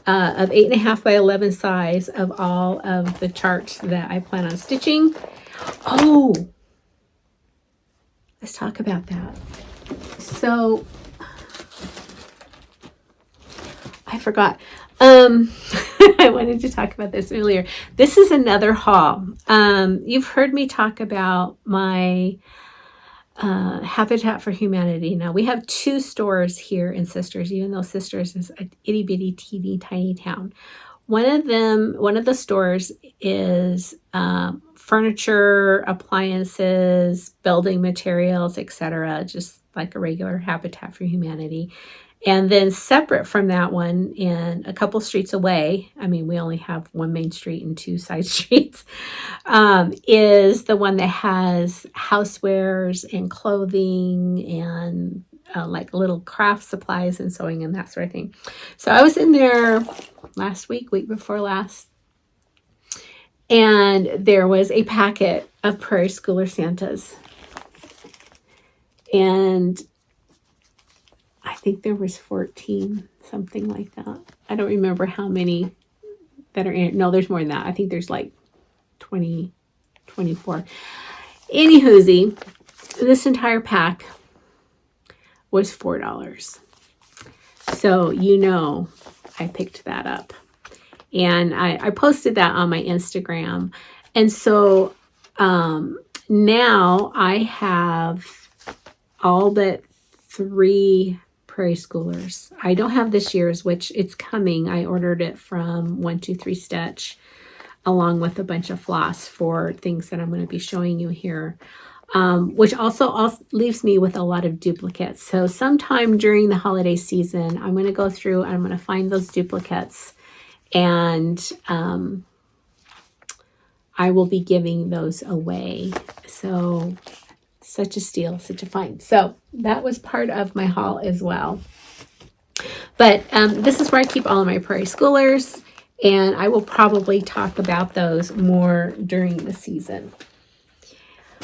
of 8.5 by 11 size of all of the charts that I plan on stitching. Oh, let's talk about that. So I forgot. I wanted to talk about this earlier. This is another haul. You've heard me talk about my Habitat for Humanity. Now we have 2 stores here in Sisters, even though Sisters is an itty bitty teeny tiny town. One of the stores is furniture, appliances, building materials, etc., just like a regular Habitat for Humanity. And then separate from that one, and a couple streets away, I mean, we only have one main street and 2 side streets, is the one that has housewares and clothing and like little craft supplies and sewing and that sort of thing. So I was in there last week before last, and there was a packet of Prairie Schooler Santas. And I think there was 14, something like that. I don't remember how many that are in it. No, there's more than that. I think there's like 20, 24. Anywhoosie, this entire pack was $4. So, I picked that up. And I posted that on my Instagram. And so now I have all but 3 Prairie Schoolers. I don't have this year's, which it's coming. I ordered it from 123 Stitch along with a bunch of floss for things that I'm going to be showing you here, which also leaves me with a lot of duplicates. So sometime during the holiday season, I'm going to go through and I'm going to find those duplicates, and I will be giving those away. So such a steal, such a find. So that was part of my haul as well. But this is where I keep all of my Prairie Schoolers, and I will probably talk about those more during the season.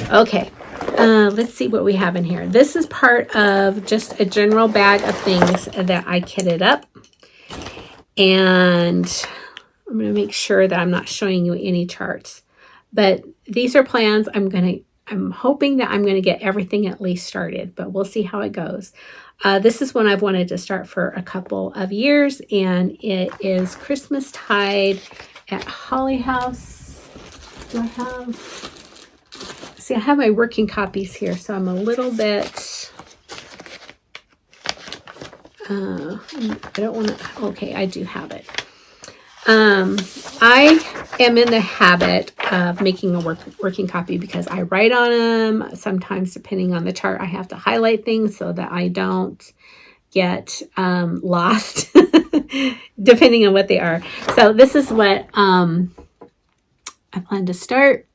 Okay, let's see what we have in here. This is part of just a general bag of things that I kitted up. And I'm going to make sure that I'm not showing you any charts. But these are plans. I'm hoping that I'm going to get everything at least started, but we'll see how it goes. This is one I've wanted to start for a couple of years, and it is Christmas Tide at Holly House. I have my working copies here, so I'm a little bit, I don't want to, okay, I do have it. I am in the habit of making a working copy because I write on them. Sometimes, depending on the chart, I have to highlight things so that I don't get lost, depending on what they are. So this is what I plan to start.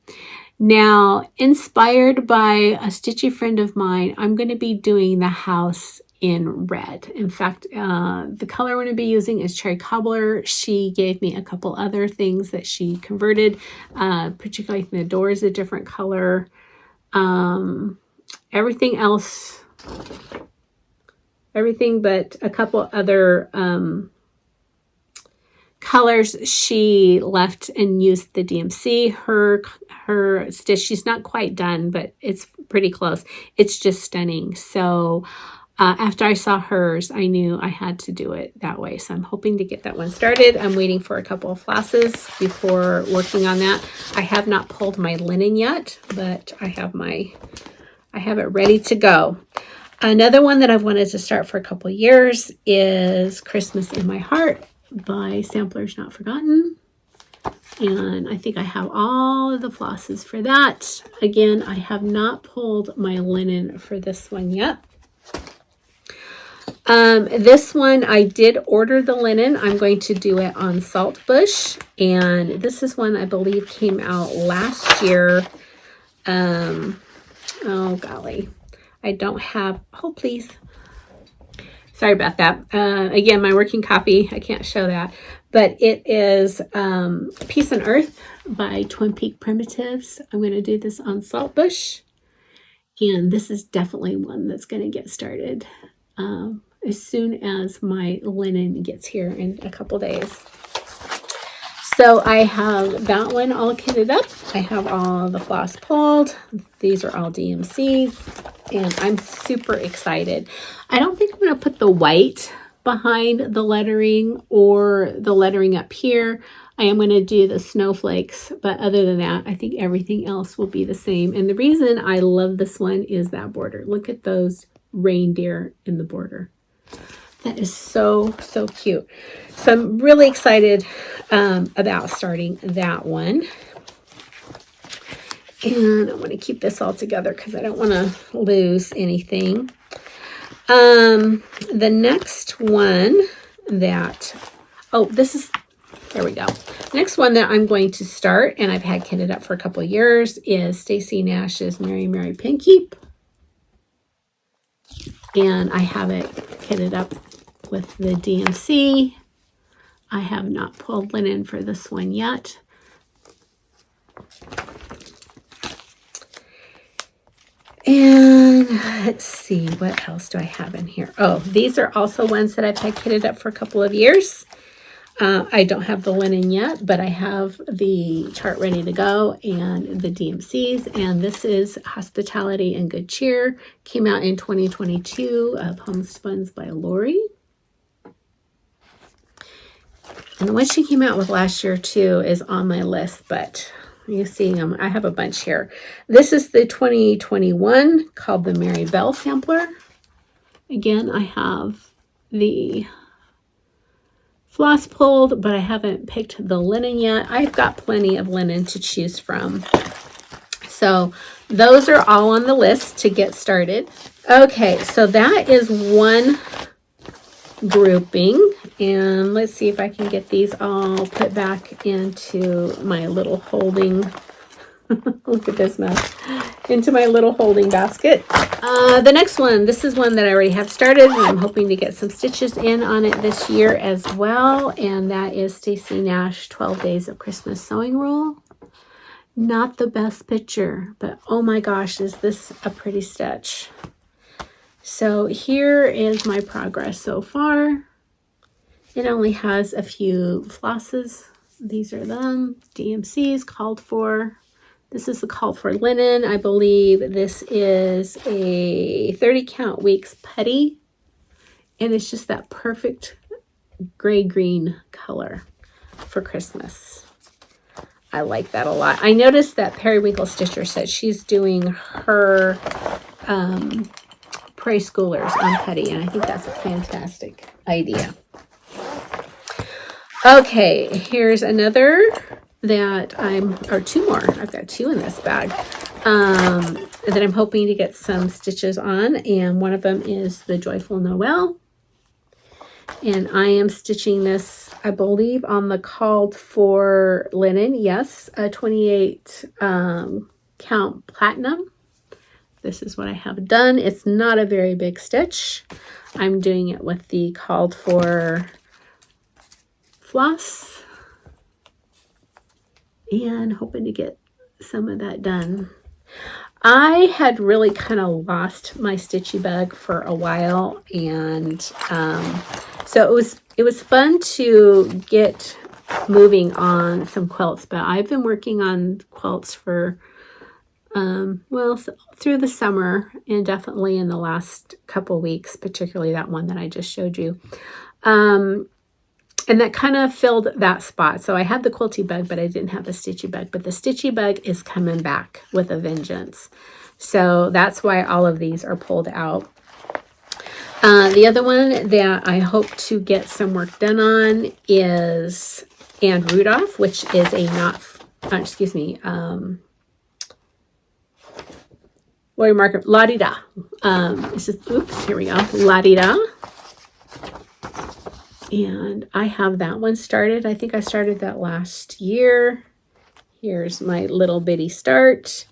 Now, inspired by a Stitchy friend of mine, I'm going to be doing the house in red. In fact, the color I'm going to be using is Cherry Cobbler. She gave me a couple other things that she converted, particularly the door is a different color. Everything else, everything but a couple other colors she left and used the DMC. Her stitch, she's not quite done, but it's pretty close. It's just stunning. So after I saw hers, I knew I had to do it that way. So I'm hoping to get that one started. I'm waiting for a couple of flosses before working on that. I have not pulled my linen yet, but I have it ready to go. Another one that I've wanted to start for a couple of years is Christmas in My Heart by Samplers Not Forgotten. And I think I have all of the flosses for that. Again, I have not pulled my linen for this one yet. This one, I did order the linen. I'm going to do it on Saltbush. And this is one I believe came out last year. Oh, golly. I don't have, oh, please. Sorry about that. Again, my working copy, I can't show that. But it is Peace on Earth by Twin Peak Primitives. I'm going to do this on Saltbush. And this is definitely one that's going to get started as soon as my linen gets here in a couple days. So I have that one all kitted up. I have all the floss pulled. These are all DMCs, and I'm super excited. I don't think I'm going to put the white behind the lettering or the lettering up here. I am going to do the snowflakes, but other than that, I think everything else will be the same. And the reason I love this one is that border. Look at those reindeer in the border. That is so, so cute. So I'm really excited about starting that one. And I want to keep this all together because I don't want to lose anything. The next one that, there we go. Next one that I'm going to start, and I've had kitted up for a couple of years, is Stacy Nash's Merry Merry Pinkeep. And I have it kitted up with the DMC. I have not pulled linen for this one yet. And let's see, what else do I have in here? Oh, these are also ones that I've had kitted up for a couple of years. I don't have the linen yet, but I have the chart ready to go and the DMCs. And this is Hospitality and Good Cheer. Came out in 2022 of Homespuns by Lori. And the one she came out with last year too is on my list, but you see them. I have a bunch here. This is the 2021 called the Mary Bell Sampler. Again, I have the floss pulled, but I haven't picked the linen yet. I've got plenty of linen to choose from. So those are all on the list to get started. Okay, so that is one grouping, and let's see if I can get these all put back into my little holding look at this mess, into my little holding basket. The next one, this is one that I already have started, and I'm hoping to get some stitches in on it this year as well, and that is Stacy Nash 12 Days of Christmas Sewing Rule. Not the best picture, but oh my gosh, is this a pretty stitch. So here is my progress so far. It only has a few flosses. These are them. DMCs called for. This is the call for linen. I believe this is a 30 count weeks putty. And it's just that perfect gray-green color for Christmas. I like that a lot. I noticed that Periwinkle Stitcher said she's doing her preschoolers on putty, and I think that's a fantastic idea. Okay, here's another that or two more. I've got two in this bag that I'm hoping to get some stitches on, and one of them is the Joyful Noel. And I am stitching this, I believe, on the called for linen. Yes, a 28 count platinum. This is what I have done. It's not a very big stitch. I'm doing it with the called for floss and hoping to get some of that done. I had really kind of lost my stitchy bug for a while, and so it was fun to get moving on some quilts, but I've been working on quilts for well, through the summer and definitely in the last couple weeks, particularly that one that I just showed you. And that kind of filled that spot. So I had the quilty bug, but I didn't have the stitchy bug. But the stitchy bug is coming back with a vengeance. So that's why all of these are pulled out. The other one that I hope to get some work done on is Anne Rudolph, which is a Lori Market, La-Di-Da. It's just, oops, here we go, La-Di-Da. And I have that one started. I think I started that last year. Here's my little bitty start.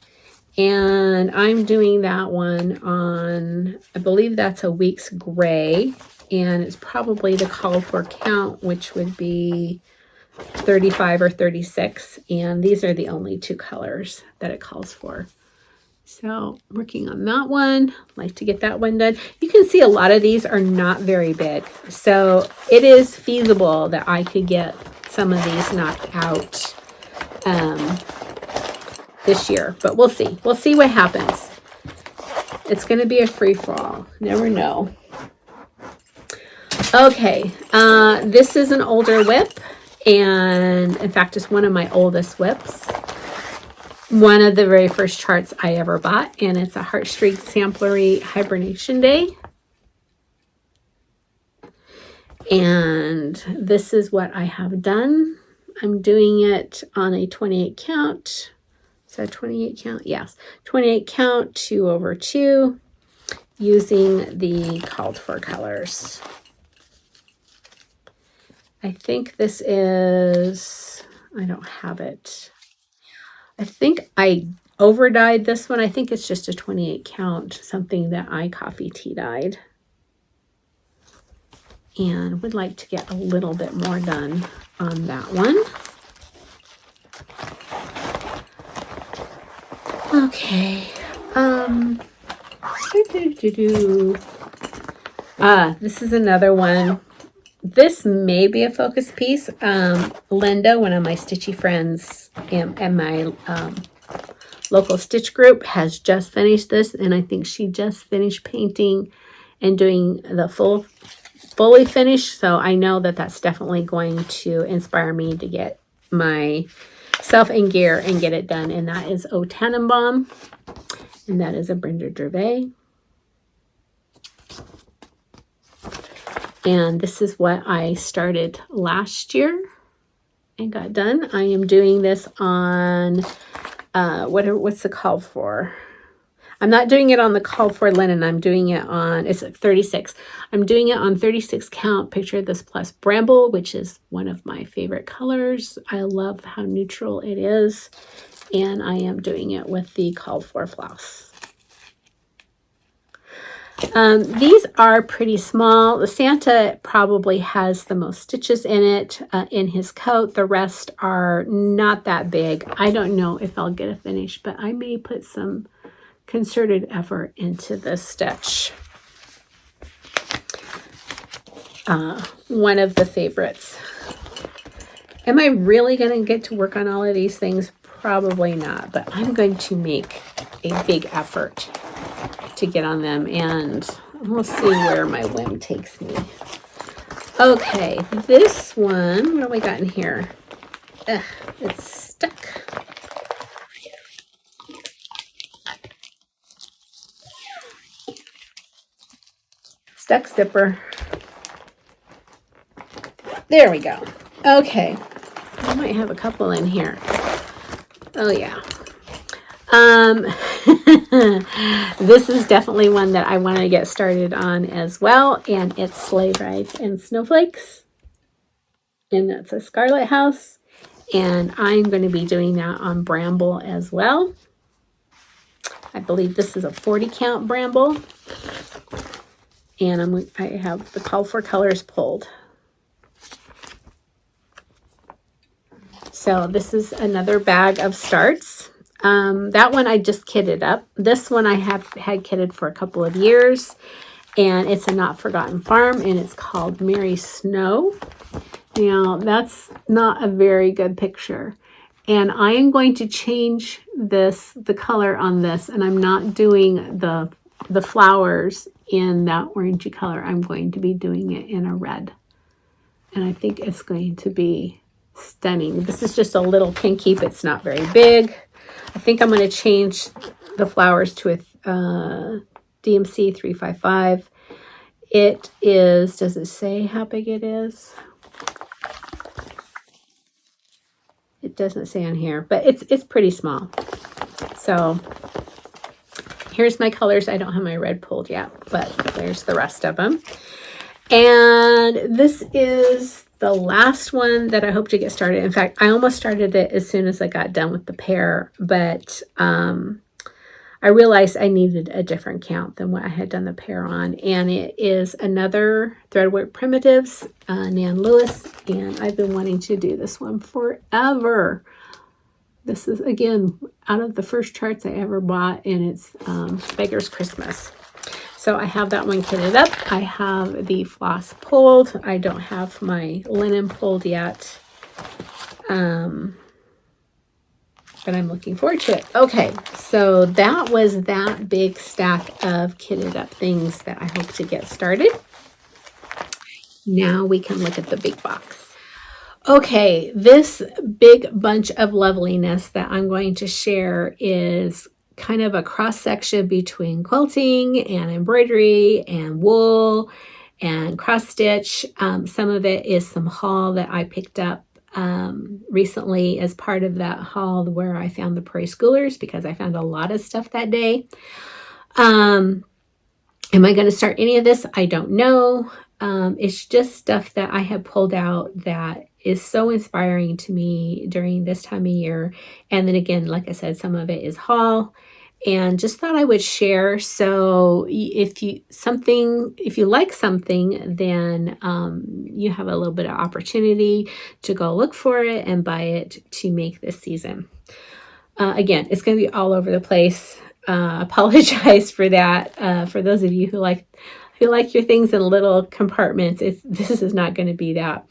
And I'm doing that one on, I believe that's a week's gray. And it's probably the call for count, which would be 35 or 36. And these are the only two colors that it calls for. So working on that one, like to get that one done. You can see a lot of these are not very big. So it is feasible that I could get some of these knocked out this year, but we'll see. We'll see what happens. It's going to be a free-for-all. Never know. Okay, this is an older whip, and in fact, it's one of my oldest whips. One of the very first charts I ever bought, and it's a Heartstring Samplery Hibernation Day. And this is what I have done. I'm doing it on a 28 count. Is that 28 count? Yes. 28 count, 2/2, using the called for colors. I think this is, I don't have it. I think I over dyed this one. I think it's just a 28 count, something that I coffee tea dyed. And would like to get a little bit more done on that one. Okay. This is another one. This may be a focus piece. Linda, one of my stitchy friends and my local stitch group, has just finished this, and I think she just finished painting and doing the fully finished. So I know that that's definitely going to inspire me to get myself in gear and get it done. And that is O Tannenbaum, and that is a Brenda Gervais. And this is what I started last year and got done. I am doing this on, what's the call for? I'm not doing it on the call for linen. I'm doing it on, it's 36. I'm doing it on 36 count. Picture This Plus Bramble, which is one of my favorite colors. I love how neutral it is. And I am doing it with the call for floss. These are pretty small. The Santa probably has the most stitches in it, in his coat. The rest are not that big. I don't know if I'll get a finish, but I may put some concerted effort into this stitch. One of the favorites. Am I really going to get to work on all of these things? Probably not, but I'm going to make a big effort to get on them, and we'll see where my whim takes me. Okay, this one, what have we got in here? It's stuck. Stuck zipper. There we go. Okay, I might have a couple in here. Oh yeah. This is definitely one that I want to get started on as well, and it's Sleigh Rides and Snowflakes, and that's a Scarlet House, and I'm going to be doing that on Bramble as well. I believe this is a 40 count Bramble, and I have the call for colors pulled. So this is another bag of starts. That one I just kitted up. This one I have had kitted for a couple of years, and it's a Not Forgotten Farm, and it's called Mary Snow. Now, that's not a very good picture. And I am going to change the color on this, and I'm not doing the flowers in that orangey color. I'm going to be doing it in a red. And I think it's going to be stunning. This is just a little pinky, but it's not very big. I think I'm going to change the flowers to a DMC 355. It is, does it say how big it is? It doesn't say on here, but it's pretty small. So here's my colors. I don't have my red pulled yet, but there's the rest of them. And this is the last one that I hope to get started. In fact, I almost started it as soon as I got done with the pear, but I realized I needed a different count than what I had done the pear on. And it is another Threadwork Primitives, Nan Lewis, and I've been wanting to do this one forever. This is, again, out of the first charts I ever bought, and it's Beggar's Christmas. So I have that one kitted up. I have the floss pulled. I don't have my linen pulled yet. But I'm looking forward to it. Okay, so that was that big stack of kitted up things that I hope to get started. Now we can look at the big box. Okay, this big bunch of loveliness that I'm going to share is kind of a cross section between quilting and embroidery and wool and cross stitch. Some of it is some haul that I picked up recently as part of that haul where I found the Prairie Schoolers, because I found a lot of stuff that day. Am I going to start any of this? I don't know. It's just stuff that I have pulled out that is so inspiring to me during this time of year. And then again, like I said, some of it is haul, and just thought I would share. So if you like something, then you have a little bit of opportunity to go look for it and buy it to make this season. Again, it's going to be all over the place. Apologize for that. For those of you who like your things in little compartments, this is not going to be that.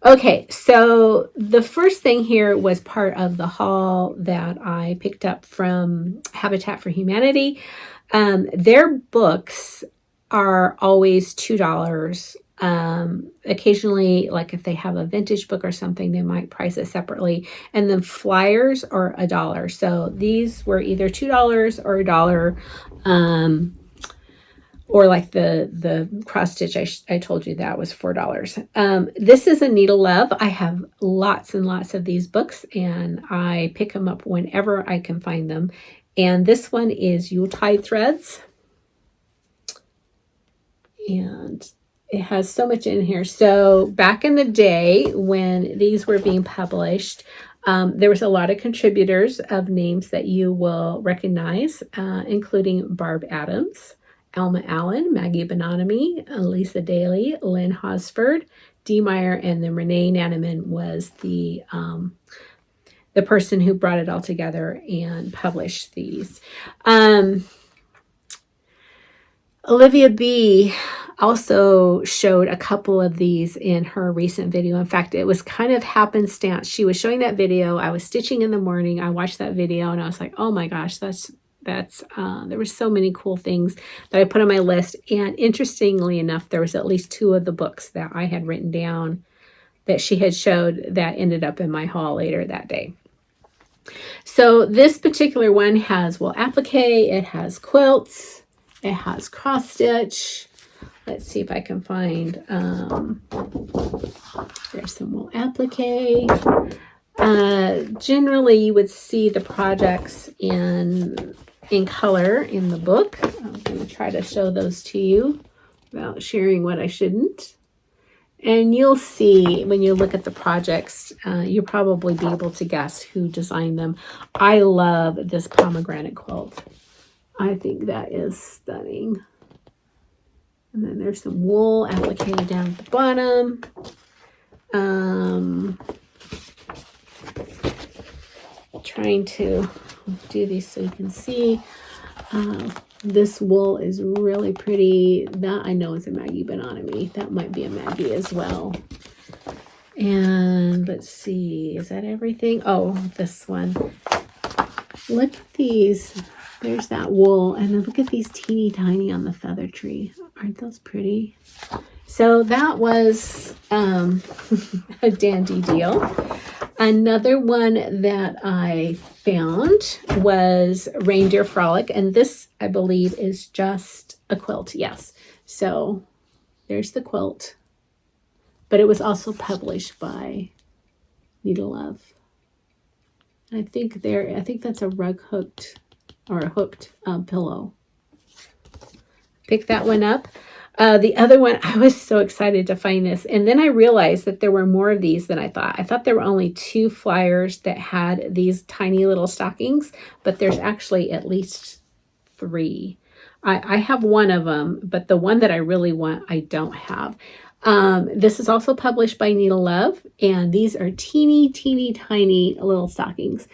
Okay, so the first thing here was part of the haul that I picked up from Habitat for Humanity. Their books are always $2. Occasionally, like if they have a vintage book or something, they might price it separately. And then flyers are $1. So these were either $2 or $1. Or like the cross stitch, I told you that was $4. This is a Needle Love. I have lots and lots of these books, and I pick them up whenever I can find them. And this one is Yuletide Threads. And it has so much in here. So back in the day when these were being published, there was a lot of contributors of names that you will recognize, including Barb Adams, Alma Allen, Maggie Bonomi, Lisa Daly, Lynn Hosford, Dee Meyer, and then Renee Nanaman was the person who brought it all together and published these. Olivia B. also showed a couple of these in her recent video. In fact, it was kind of happenstance. She was showing that video. I was stitching in the morning. I watched that video and I was like, oh my gosh, there were so many cool things that I put on my list. And interestingly enough, there was at least 2 of the books that I had written down that she had showed that ended up in my haul later that day. So this particular one has wool applique, it has quilts, it has cross stitch. Let's see if I can find, there's some wool applique. Generally you would see the projects in color in the book. I'm going to try to show those to you without sharing what I shouldn't. And you'll see when you look at the projects, you'll probably be able to guess who designed them. I love this pomegranate quilt. I think that is stunning. And then there's some wool applique down at the bottom. Trying to do these so you can see. This wool is really pretty. That I know is a Maggie Bonomi. That might be a Maggie as well. And let's see, is that everything? Oh, this one. Look at these. There's that wool, and look at these teeny tiny on the feather tree. Aren't those pretty? So that was a dandy deal. Another one that I found was Reindeer Frolic, and this, I believe, is just a quilt. Yes. So there's the quilt, but it was also published by Needle Love. I think that's a rug hooked or a hooked pillow. Pick that one up. The other one, I was so excited to find this. And then I realized that there were more of these than I thought. I thought there were only 2 flyers that had these tiny little stockings, but there's actually at least 3. I have one of them, but the one that I really want, I don't have. This is also published by Needle Love, and these are teeny, teeny, tiny little stockings.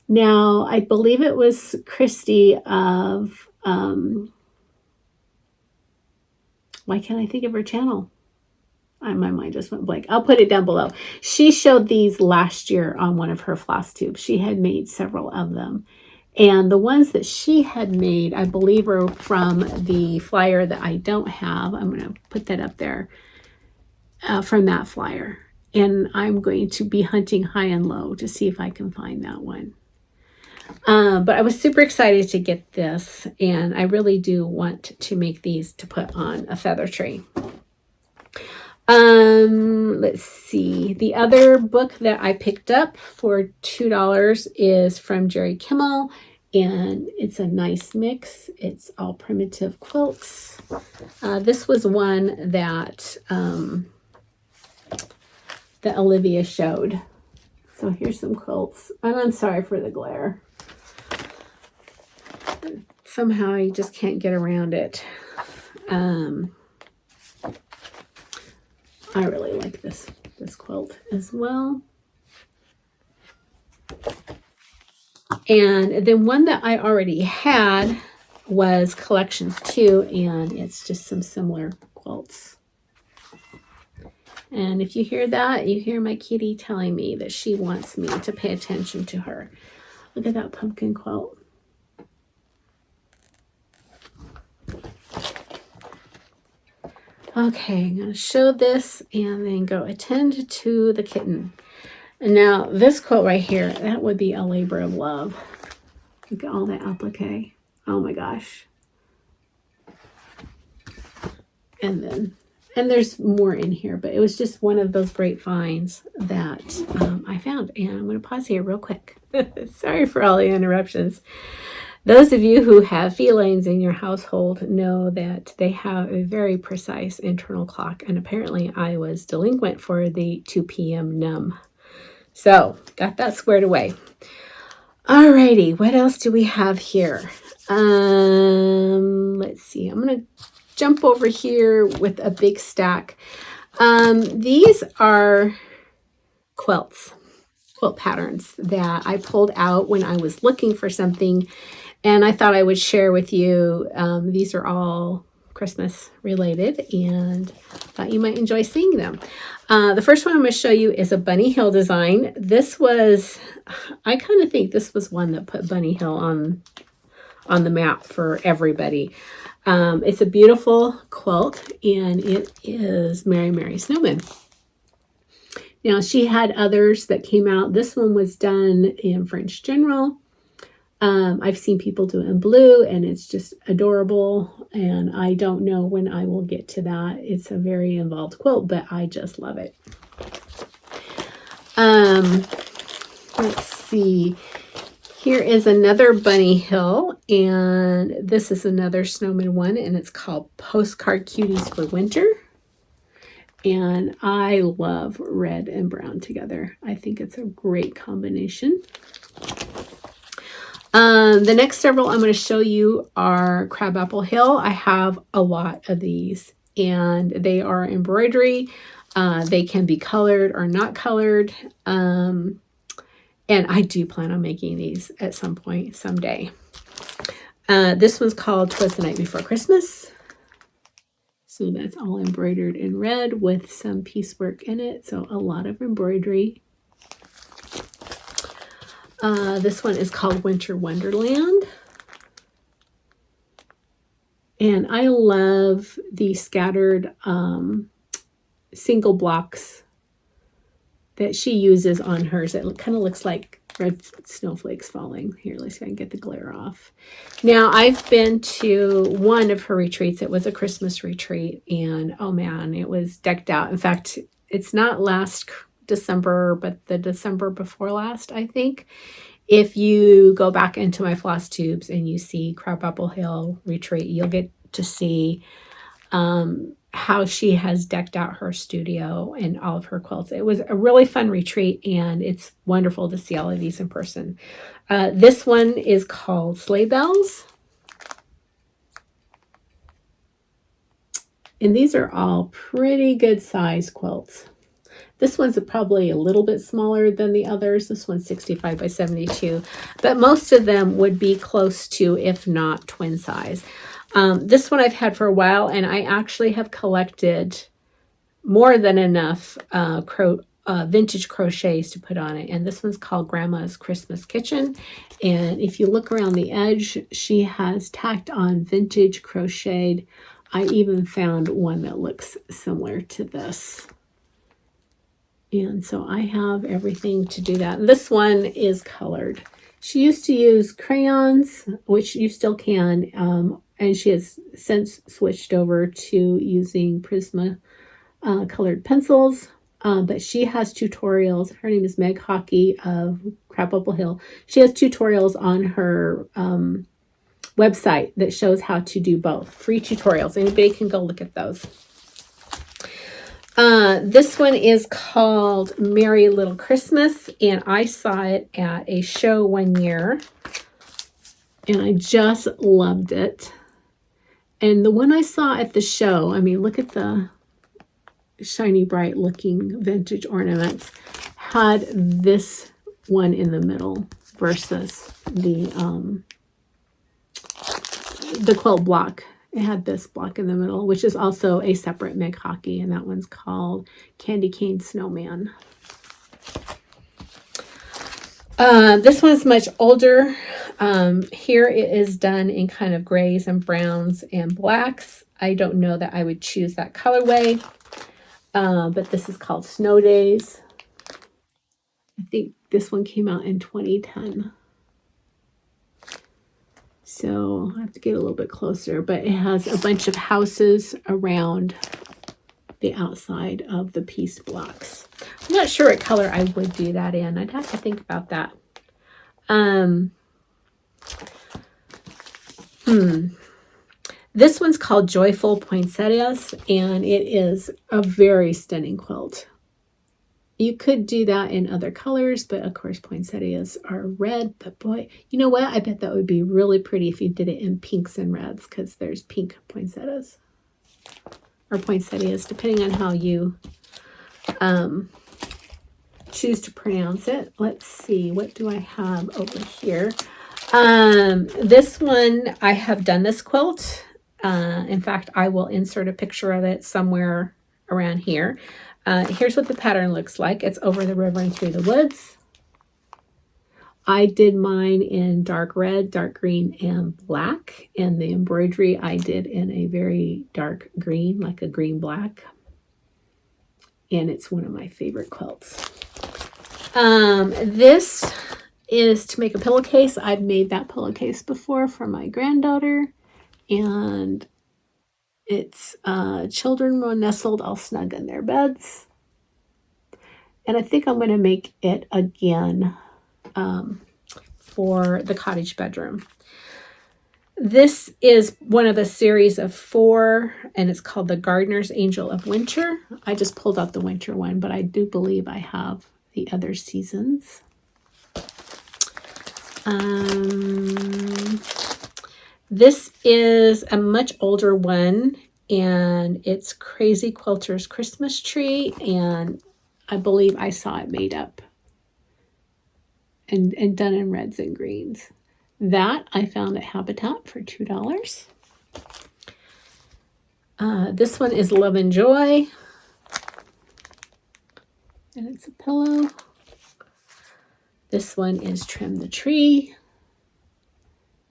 Now, I believe it was Christy of... why can't I think of her channel? My mind just went blank. I'll put it down below. She showed these last year on one of her Flosstubes. She had made several of them. And the ones that she had made, I believe, are from the flyer that I don't have. I'm going to put that up there from that flyer. And I'm going to be hunting high and low to see if I can find that one. But I was super excited to get this, and I really do want to make these to put on a feather tree. Let's see. The other book that I picked up for $2 is from Jerry Kimmel, and it's a nice mix. It's all primitive quilts. This was one that Olivia showed. So here's some quilts. And I'm sorry for the glare. Somehow I just can't get around it. I really like this quilt as well. And then one that I already had was Collections 2, and it's just some similar quilts. And if you hear that, you hear my kitty telling me that she wants me to pay attention to her. Look at that pumpkin quilt. Okay, I'm going to show this and then go attend to the kitten. And now this quilt right here, that would be a labor of love. Look at all that applique. Oh my gosh. And there's more in here, but it was just one of those great finds that I found. And I'm going to pause here real quick. Sorry for all the interruptions. Those of you who have felines in your household know that they have a very precise internal clock, and apparently I was delinquent for the 2 p.m. num. So, got that squared away. Alrighty, what else do we have here? Let's see. I'm going to jump over here with a big stack. These are quilt patterns that I pulled out when I was looking for something, and I thought I would share with you. These are all Christmas related, and thought you might enjoy seeing them. The first one I'm going to show you is a Bunny Hill design. This was, I kind of think this was one that put Bunny Hill on the map for everybody. It's a beautiful quilt, and it is Merry Merry Snowman. Now, she had others that came out. This one was done in French General. I've seen people do it in blue, and it's just adorable, and I don't know when I will get to that. It's a very involved quilt, but I just love it. Let's see. Here is another Bunny Hill, and this is another snowman one, and it's called Postcard Cuties for Winter. And I love red and brown together. I think it's a great combination. The next several I'm going to show you are Crabapple Hill. I have a lot of these, and they are embroidery. They can be colored or not colored. And I do plan on making these at some point, someday. This one's called 'Twas the Night Before Christmas. So that's all embroidered in red with some piecework in it. So a lot of embroidery. This one is called Winter Wonderland. And I love the scattered single blocks that she uses on hers. It kind of looks like red snowflakes falling. Here, let's see if I can get the glare off. Now, I've been to one of her retreats. It was a Christmas retreat, and oh man, it was decked out. In fact, it's not last December, but the December before last, I think. If you go back into my Flosstubes and you see Crabapple Hill retreat, you'll get to see how she has decked out her studio and all of her quilts. It was a really fun retreat, and it's wonderful to see all of these in person. This one is called Sleigh Bells. And these are all pretty good size quilts. This one's probably a little bit smaller than the others. This one's 65 by 72, but most of them would be close to, if not twin size. This one I've had for a while, and I actually have collected more than enough vintage crochets to put on it. And this one's called Grandma's Christmas Kitchen. And if you look around the edge, she has tacked on vintage crocheted. I even found one that looks similar to this. And so I have everything to do that. This one is colored. She used to use crayons, which you still can, and she has since switched over to using Prisma colored pencils. But she has tutorials. Her name is Meg Hockey of Crabapple Hill. She has tutorials on her website that shows how to do both. Free tutorials. Anybody can go look at those. This one is called Merry Little Christmas, and I saw it at a show one year, and I just loved it. And the one I saw at the show, I mean, look at the shiny, bright looking vintage ornaments, had this one in the middle versus the quilt block. It had this block in the middle, which is also a separate Meg Hockey, and that one's called Candy Cane Snowman. This one's much older. Here it is done in kind of grays and browns and blacks. I don't know that I would choose that colorway, but this is called Snow Days. I think this one came out in 2010. So I have to get a little bit closer, but it has a bunch of houses around the outside of the piece blocks. I'm not sure what color I would do that in. I'd have to think about that. This one's called Joyful Poinsettias, and it is a very stunning quilt. You could do that in other colors, but of course poinsettias are red. But boy, you know what? I bet that would be really pretty if you did it in pinks and reds, because there's pink poinsettias or poinsettias, depending on how you choose to pronounce it. Let's see, what do I have over here? This one, I have done this quilt. In fact, I will insert a picture of it somewhere around here. Here's what the pattern looks like. It's Over the River and Through the Woods. I did mine in dark red, dark green, and black. And the embroidery I did in a very dark green, like a green black. And it's one of my favorite quilts. This is to make a pillowcase. I've made that pillowcase before for my granddaughter. And it's children were nestled all snug in their beds. And I think I'm going to make it again for the cottage bedroom. This is one of a series of 4, and it's called The Gardener's Angel of Winter. I just pulled out the winter one, but I do believe I have the other seasons. This is a much older one, and it's Crazy Quilter's Christmas Tree, and I believe I saw it made up and done in reds and greens. That I found at Habitat for $2. This one is Love and Joy. And it's a pillow. This one is Trim the Tree.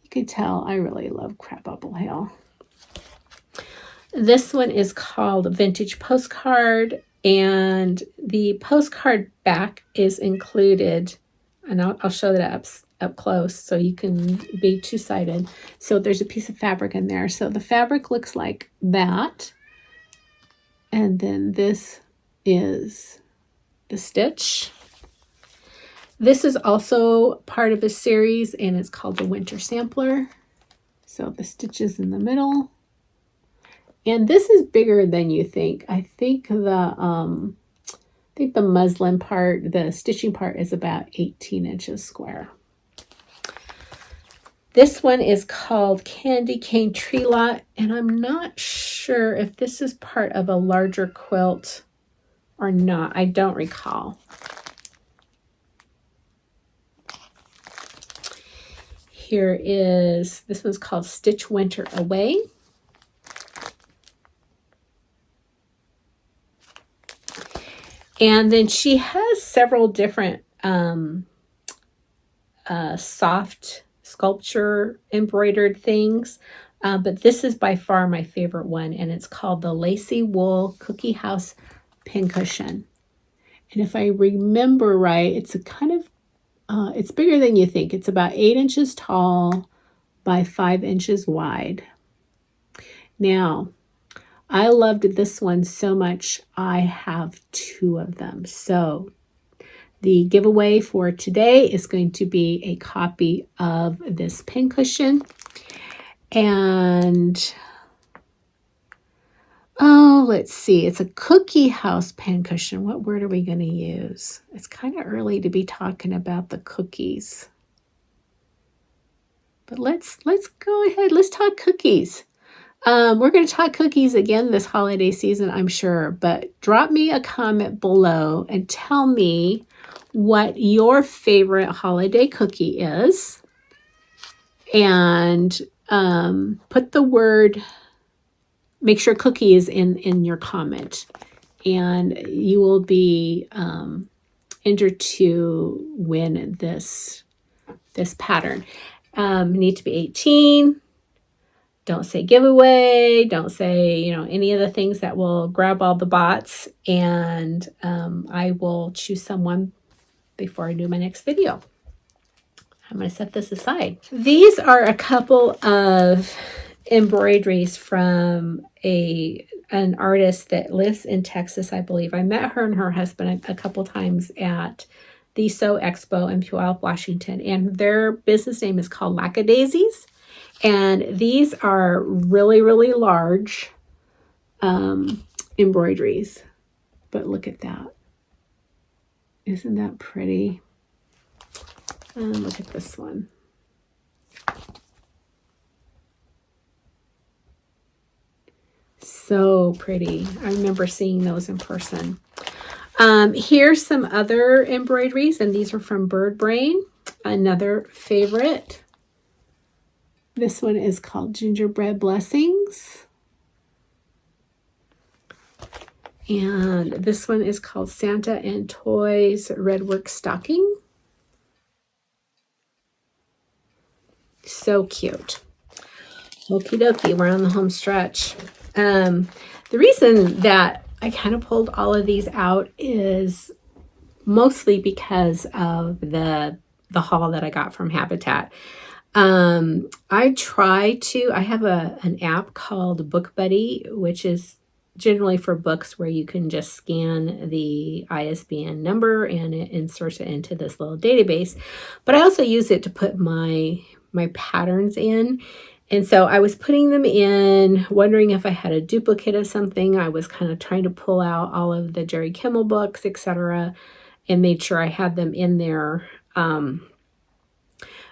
You can tell I really love Crabapple Hill. This one is called Vintage Postcard, and the postcard back is included, and I'll show that up close so you can be two-sided. So there's a piece of fabric in there. So the fabric looks like that, and then this is the stitch. This is also part of a series, and it's called the Winter Sampler. So the stitches in the middle. And this is bigger than you think. I think the muslin part, the stitching part, is about 18 inches square. This one is called Candy Cane Tree Lot, and I'm not sure if this is part of a larger quilt or not. I don't recall. Here is, this one's called Stitch Winter Away. And then she has several different soft sculpture embroidered things. But this is by far my favorite one, and it's called the Lacy Wool Cookie House Pincushion. And if I remember right, it's a kind of, it's bigger than you think. It's about 8 inches tall by 5 inches wide. Now, I loved this one so much, I have 2 of them. So the giveaway for today is going to be a copy of this pincushion. And, oh, let's see. It's a Cookie House pincushion. What word are we going to use? It's kind of early to be talking about the cookies. But let's go ahead. Let's talk cookies. We're going to talk cookies again this holiday season, I'm sure. But drop me a comment below and tell me what your favorite holiday cookie is. And put the word, make sure cookie is in your comment. And you will be entered to win this pattern. You need to be 18. Don't say giveaway. Don't say, any of the things that will grab all the bots. And I will choose someone before I do my next video. I'm going to set this aside. These are a couple of embroideries from an artist that lives in Texas, I believe. I met her and her husband a couple times at the Sew Expo in Puyallup, Washington. And their business name is called Lackadaisies. And these are really, really large embroideries. But look at that. Isn't that pretty? And look at this one. So pretty. I remember seeing those in person. Here's some other embroideries, and these are from Bird Brain, another favorite. This one is called Gingerbread Blessings. And this one is called Santa and Toys Redwork Stocking. So cute. Okie dokie, we're on the home stretch. The reason that I kind of pulled all of these out is mostly because of the haul that I got from Habitat. I have an app called Book Buddy, which is generally for books where you can just scan the ISBN number and it inserts it into this little database. But I also use it to put my patterns in. And so I was putting them in, wondering if I had a duplicate of something. I was kind of trying to pull out all of the Jerry Kimmel books, etc., and made sure I had them in there,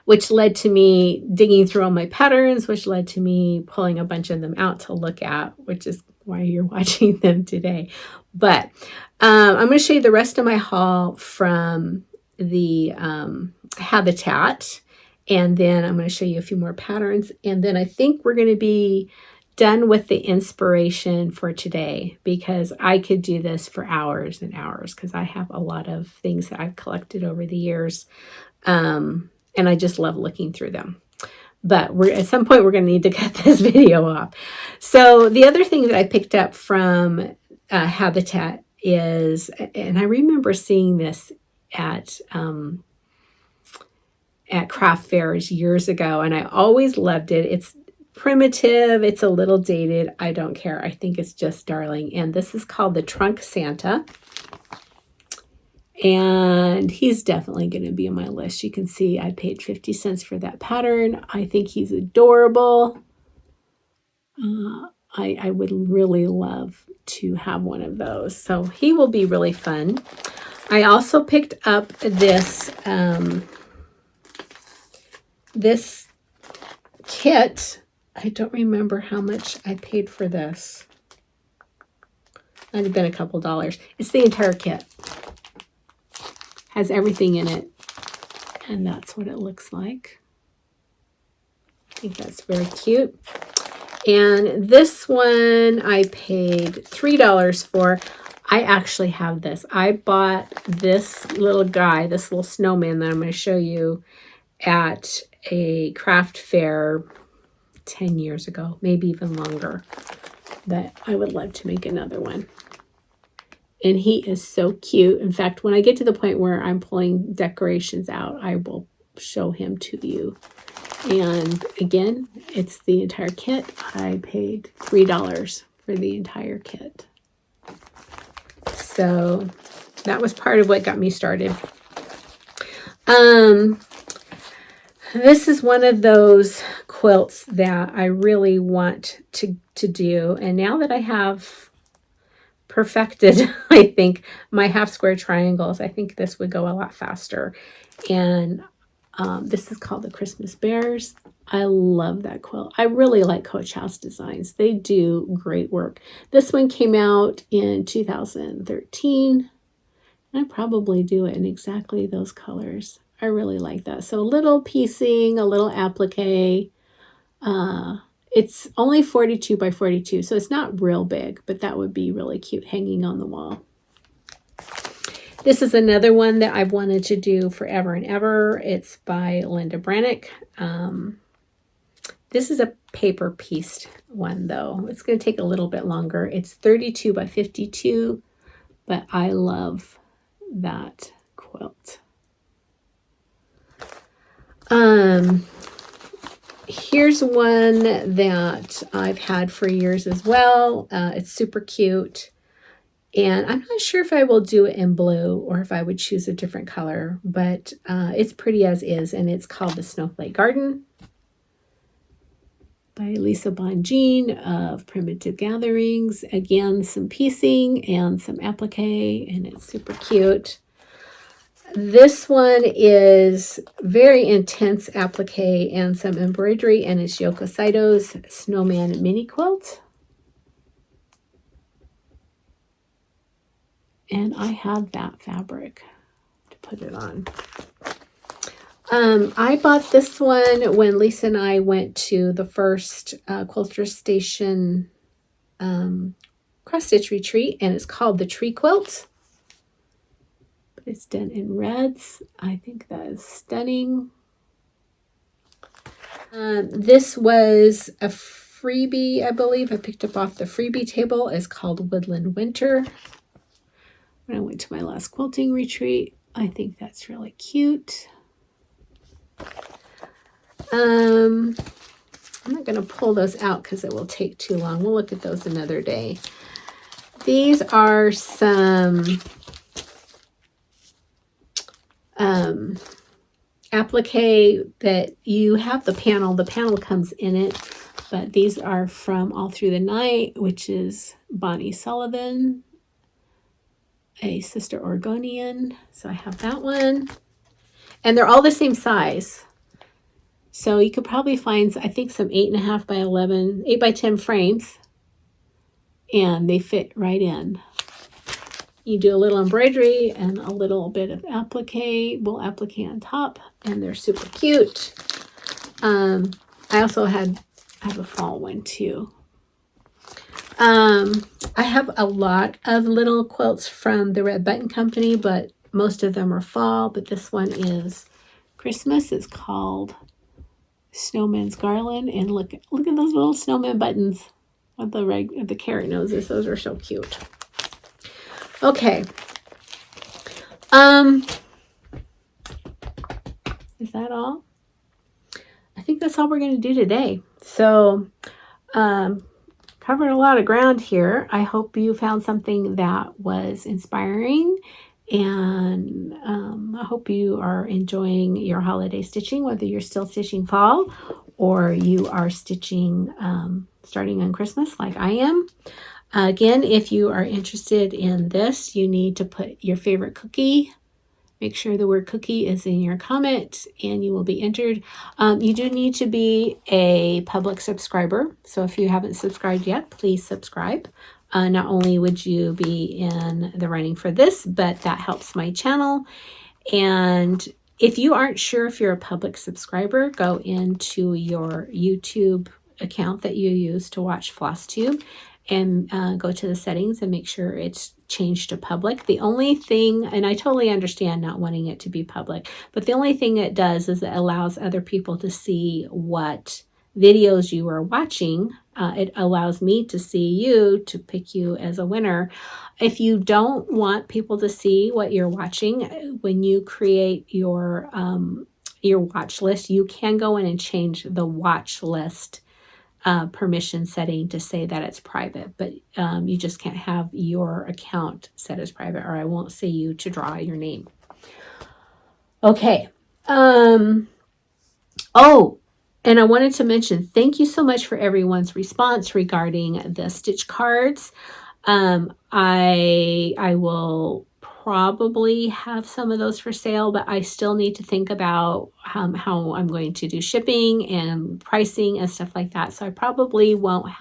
which led to me digging through all my patterns, which led to me pulling a bunch of them out to look at, which is why you're watching them today. But I'm going to show you the rest of my haul from the Habitat. And then I'm going to show you a few more patterns. And then I think we're going to be done with the inspiration for today because I could do this for hours and hours because I have a lot of things that I've collected over the years. And I just love looking through them. But at some point, we're going to need to cut this video off. So the other thing that I picked up from Habitat is, and I remember seeing this at craft fairs years ago, and I always loved it. It's primitive. It's a little dated. I don't care. I think it's just darling. And this is called the Trunk Santa. And he's definitely going to be on my list. You can see I paid 50 cents for that pattern. I think he's adorable. I would really love to have one of those. So he will be really fun. I also picked up this this kit. I don't remember how much I paid for this. Might have been a couple dollars. It's the entire kit. Has everything in it, and that's what it looks like. I think that's very cute. And this one I paid $3 for. I actually have this. I bought this little guy, this little snowman that I'm going to show you at a craft fair 10 years ago, maybe even longer. But I would love to make another one. And he is so cute. In fact, when I get to the point where I'm pulling decorations out, I will show him to you. And again, it's the entire kit. I paid $3 for the entire kit. So that was part of what got me started. This is one of those quilts that I really want to do. And now that I have perfected, I think, my half square triangles, I think this would go a lot faster. And this is called the Christmas Bears. I love that quilt. I really like Coach House Designs. They do great work. This one came out in 2013. I probably do it in exactly those colors. I really like that. So a little piecing, a little applique. It's only 42 by 42, so it's not real big, but that would be really cute hanging on the wall. This is another one that I've wanted to do forever and ever. It's by Linda Brannick. This is a paper pieced one, though. It's going to take a little bit longer. It's 32 by 52, but I love that quilt. Here's one that I've had for years as well. It's super cute. And I'm not sure if I will do it in blue or if I would choose a different color, but it's pretty as is, and it's called the Snowflake Garden by Lisa Bonjean of Primitive Gatherings. Again, some piecing and some applique, and it's super cute. This one is very intense applique and some embroidery, and it's Yoko Saito's Snowman Mini Quilt. And I have that fabric to put it on. I bought this one when Lisa and I went to the first Quilter Station cross-stitch retreat, and it's called the Tree Quilt. It's done in reds. I think that is stunning. This was a freebie, I believe. I picked up off the freebie table. It's called Woodland Winter. When I went to my last quilting retreat, I think that's really cute. I'm not going to pull those out because it will take too long. We'll look at those another day. These are some applique that you have the panel comes in it, but these are from All Through the Night, which is Bonnie Sullivan, a Sister Oregonian. So I have that one, and they're all the same size. So you could probably find, I think, some 8.5 by 11, 8 by 10 frames, and they fit right in. You do a little embroidery and a little bit of applique, wool applique on top, and they're super cute. I also have a fall one too. I have a lot of little quilts from the Red Button Company, but most of them are fall, but this one is Christmas. It's called Snowman's Garland, and look at those little snowman buttons with the carrot noses. Those are so cute. Okay. Is that all? I think that's all we're going to do today. So, covered a lot of ground here. I hope you found something that was inspiring, and I hope you are enjoying your holiday stitching, whether you're still stitching fall or you are stitching starting on Christmas like I am. Again, if you are interested in this, you need to put your favorite cookie. Make sure the word cookie is in your comment and you will be entered. You do need to be a public subscriber. So if you haven't subscribed yet, please subscribe. Not only would you be in the running for this, but that helps my channel. And if you aren't sure if you're a public subscriber, go into your YouTube account that you use to watch Flosstube and go to the settings and make sure it's changed to public. The only thing, and I totally understand not wanting it to be public, but the only thing it does is it allows other people to see what videos you are watching. It allows me to see you, to pick you as a winner. If you don't want people to see what you're watching, when you create your watch list, you can go in and change the watch list permission setting to say that it's private, but you just can't have your account set as private, or I won't see you to draw your name. Okay. Oh, and I wanted to mention, thank you so much for everyone's response regarding the stitch cards. I will probably have some of those for sale, but I still need to think about how I'm going to do shipping and pricing and stuff like that. So I probably won't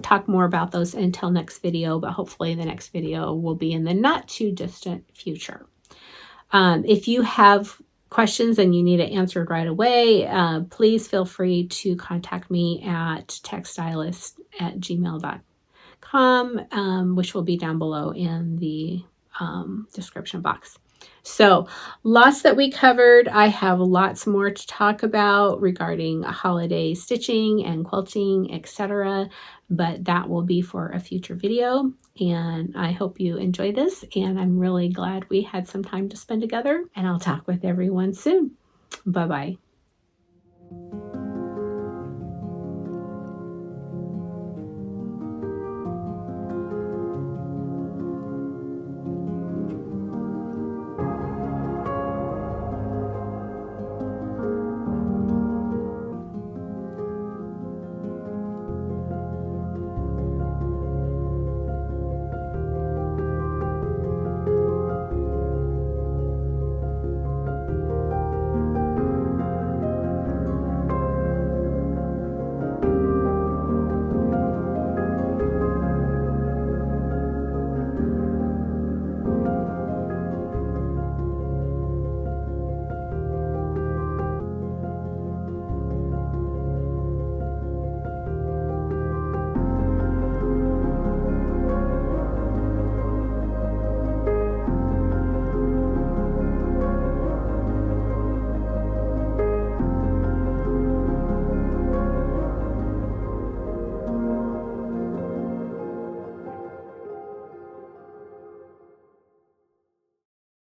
talk more about those until next video, but hopefully the next video will be in the not too distant future. If you have questions and you need it answered right away, please feel free to contact me at texstylust@gmail.com, which will be down below in the description box. So lots that we covered. I have lots more to talk about regarding holiday stitching and quilting, etc., but that will be for a future video. And I hope you enjoy this, and I'm really glad we had some time to spend together, and I'll talk with everyone soon. Bye-bye.